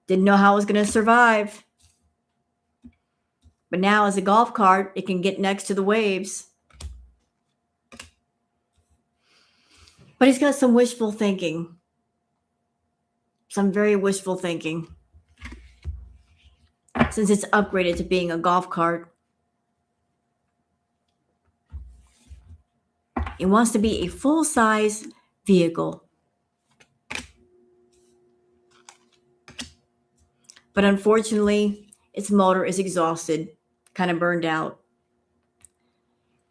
Didn't know how it was going to survive. But now as a golf cart, it can get next to the waves. But he's got some wishful thinking. Some very wishful thinking. Since it's upgraded to being a golf cart. It wants to be a full-size vehicle. But unfortunately, its motor is exhausted, kind of burned out.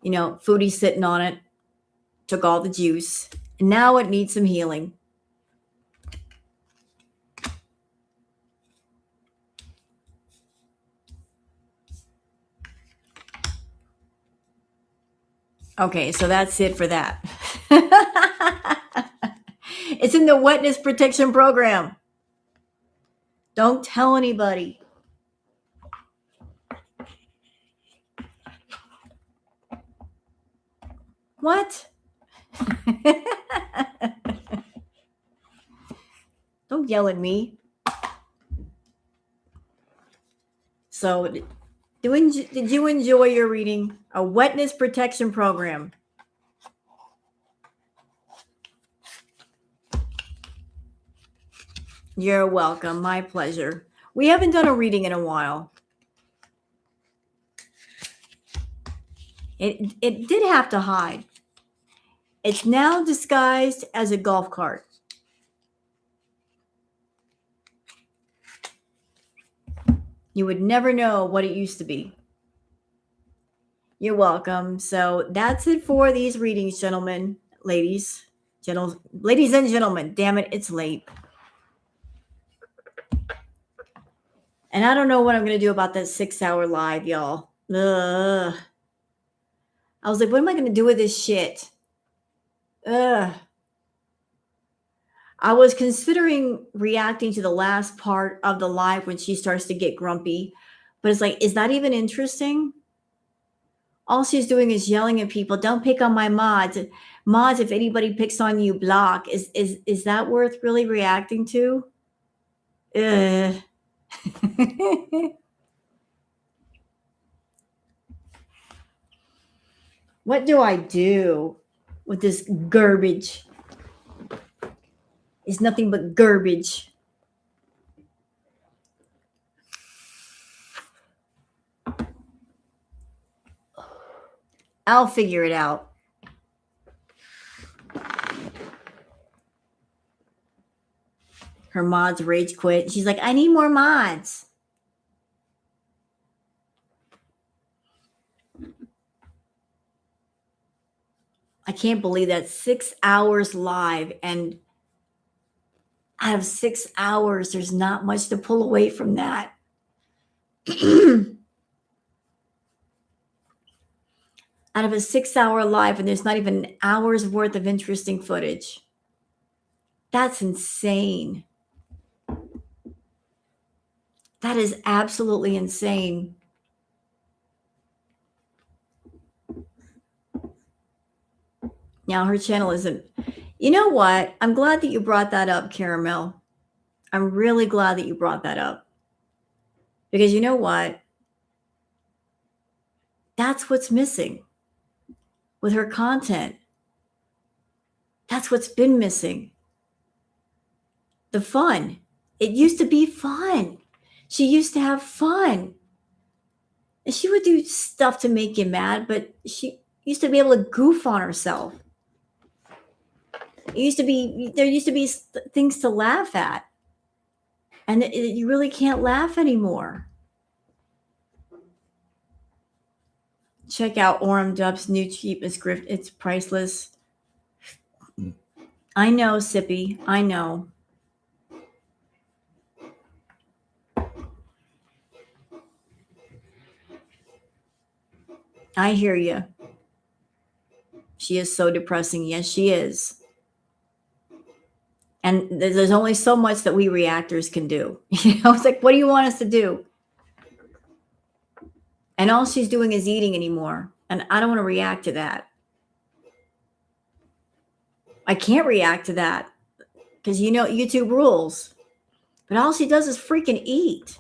You know, Foodie's sitting on it, took all the juice, and now it needs some healing. Okay, so that's it for that. It's in the witness protection program. Don't tell anybody. What? Don't yell at me. So, did you enjoy your reading? A witness protection program. You're welcome. My pleasure. We haven't done a reading in a while. It did have to hide. It's now disguised as a golf cart. You would never know what it used to be. You're welcome. So that's it for these readings, gentlemen, ladies and gentlemen. Damn it, it's late. And I don't know what I'm going to do about that 6-hour live, y'all. Ugh. I was like, what am I going to do with this shit? Ugh. I was considering reacting to the last part of the live when she starts to get grumpy, but it's like, is that even interesting? All she's doing is yelling at people, don't pick on my mods. Mods, if anybody picks on you, block. Is that worth really reacting to? Ugh. What do I do with this garbage? It's nothing but garbage. I'll figure it out. Her mods rage quit. She's like, I need more mods. I can't believe that 6 hours live, and out of 6 hours, there's not much to pull away from that. Out of a 6-hour live, and there's not even an hour's worth of interesting footage. That's insane. That is absolutely insane. Now her channel isn't. You know what? I'm glad that you brought that up, Caramel. I'm really glad that you brought that up. Because you know what? That's what's missing with her content. That's what's been missing. The fun. It used to be fun. She used to have fun. And she would do stuff to make you mad, but she used to be able to goof on herself. There used to be things to laugh at. And you really can't laugh anymore. Check out Orem Dub's new cheapest grift. It's priceless. I know, Sippy. I know. I hear you. She is so depressing. Yes, she is. And there's only so much that we reactors can do. You know, it's like, what do you want us to do? And all she's doing is eating anymore. And I don't want to react to that. I can't react to that because, you know, YouTube rules. But all she does is freaking eat.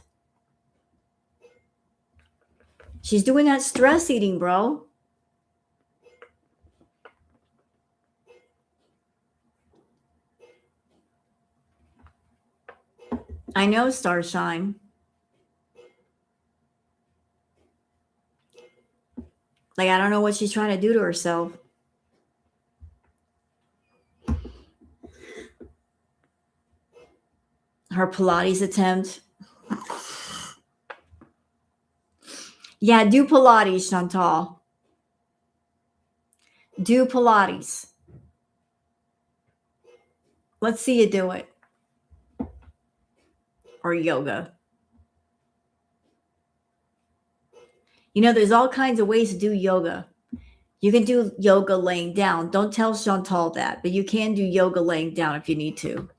She's doing that stress eating, bro. I know, Starshine. Like, I don't know what she's trying to do to herself. Her Pilates attempt. Yeah, do Pilates, Chantal. Do Pilates. Let's see you do it. Or yoga. You know, there's all kinds of ways to do yoga. You can do yoga laying down. Don't tell Chantal that, but you can do yoga laying down if you need to.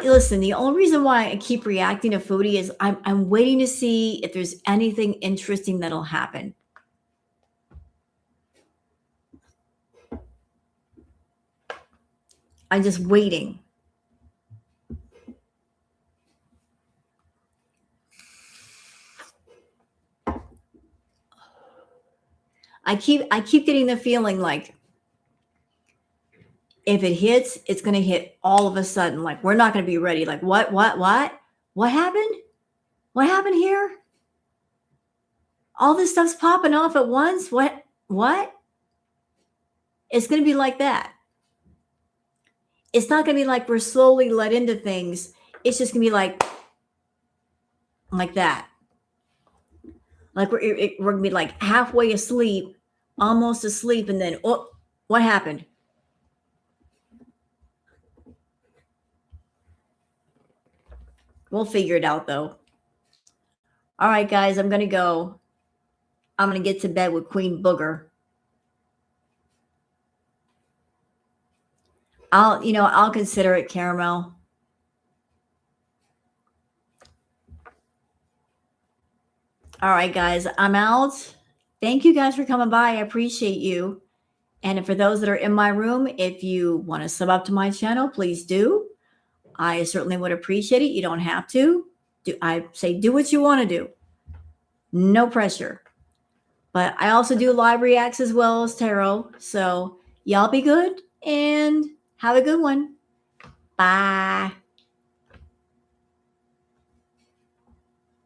Listen, the only reason why I keep reacting to Foodie is I'm waiting to see if there's anything interesting that'll happen. I'm just waiting. I keep getting the feeling like if it hits, it's going to hit all of a sudden. Like, we're not going to be ready. Like, what happened? What happened here? All this stuff's popping off at once. What? It's going to be like that. It's not going to be like we're slowly led into things. It's just going to be like that. Like we're going to be like halfway asleep, almost asleep. And then, oh, what happened? We'll figure it out, though. All right, guys, I'm going to go. I'm going to get to bed with Queen Booger. I'll consider it caramel. All right, guys, I'm out. Thank you guys for coming by. I appreciate you. And for those that are in my room, if you want to sub up to my channel, please do. I certainly would appreciate it. You don't have to. I say do what you want to do. No pressure. But I also do live reacts as well as tarot. So y'all be good and have a good one. Bye.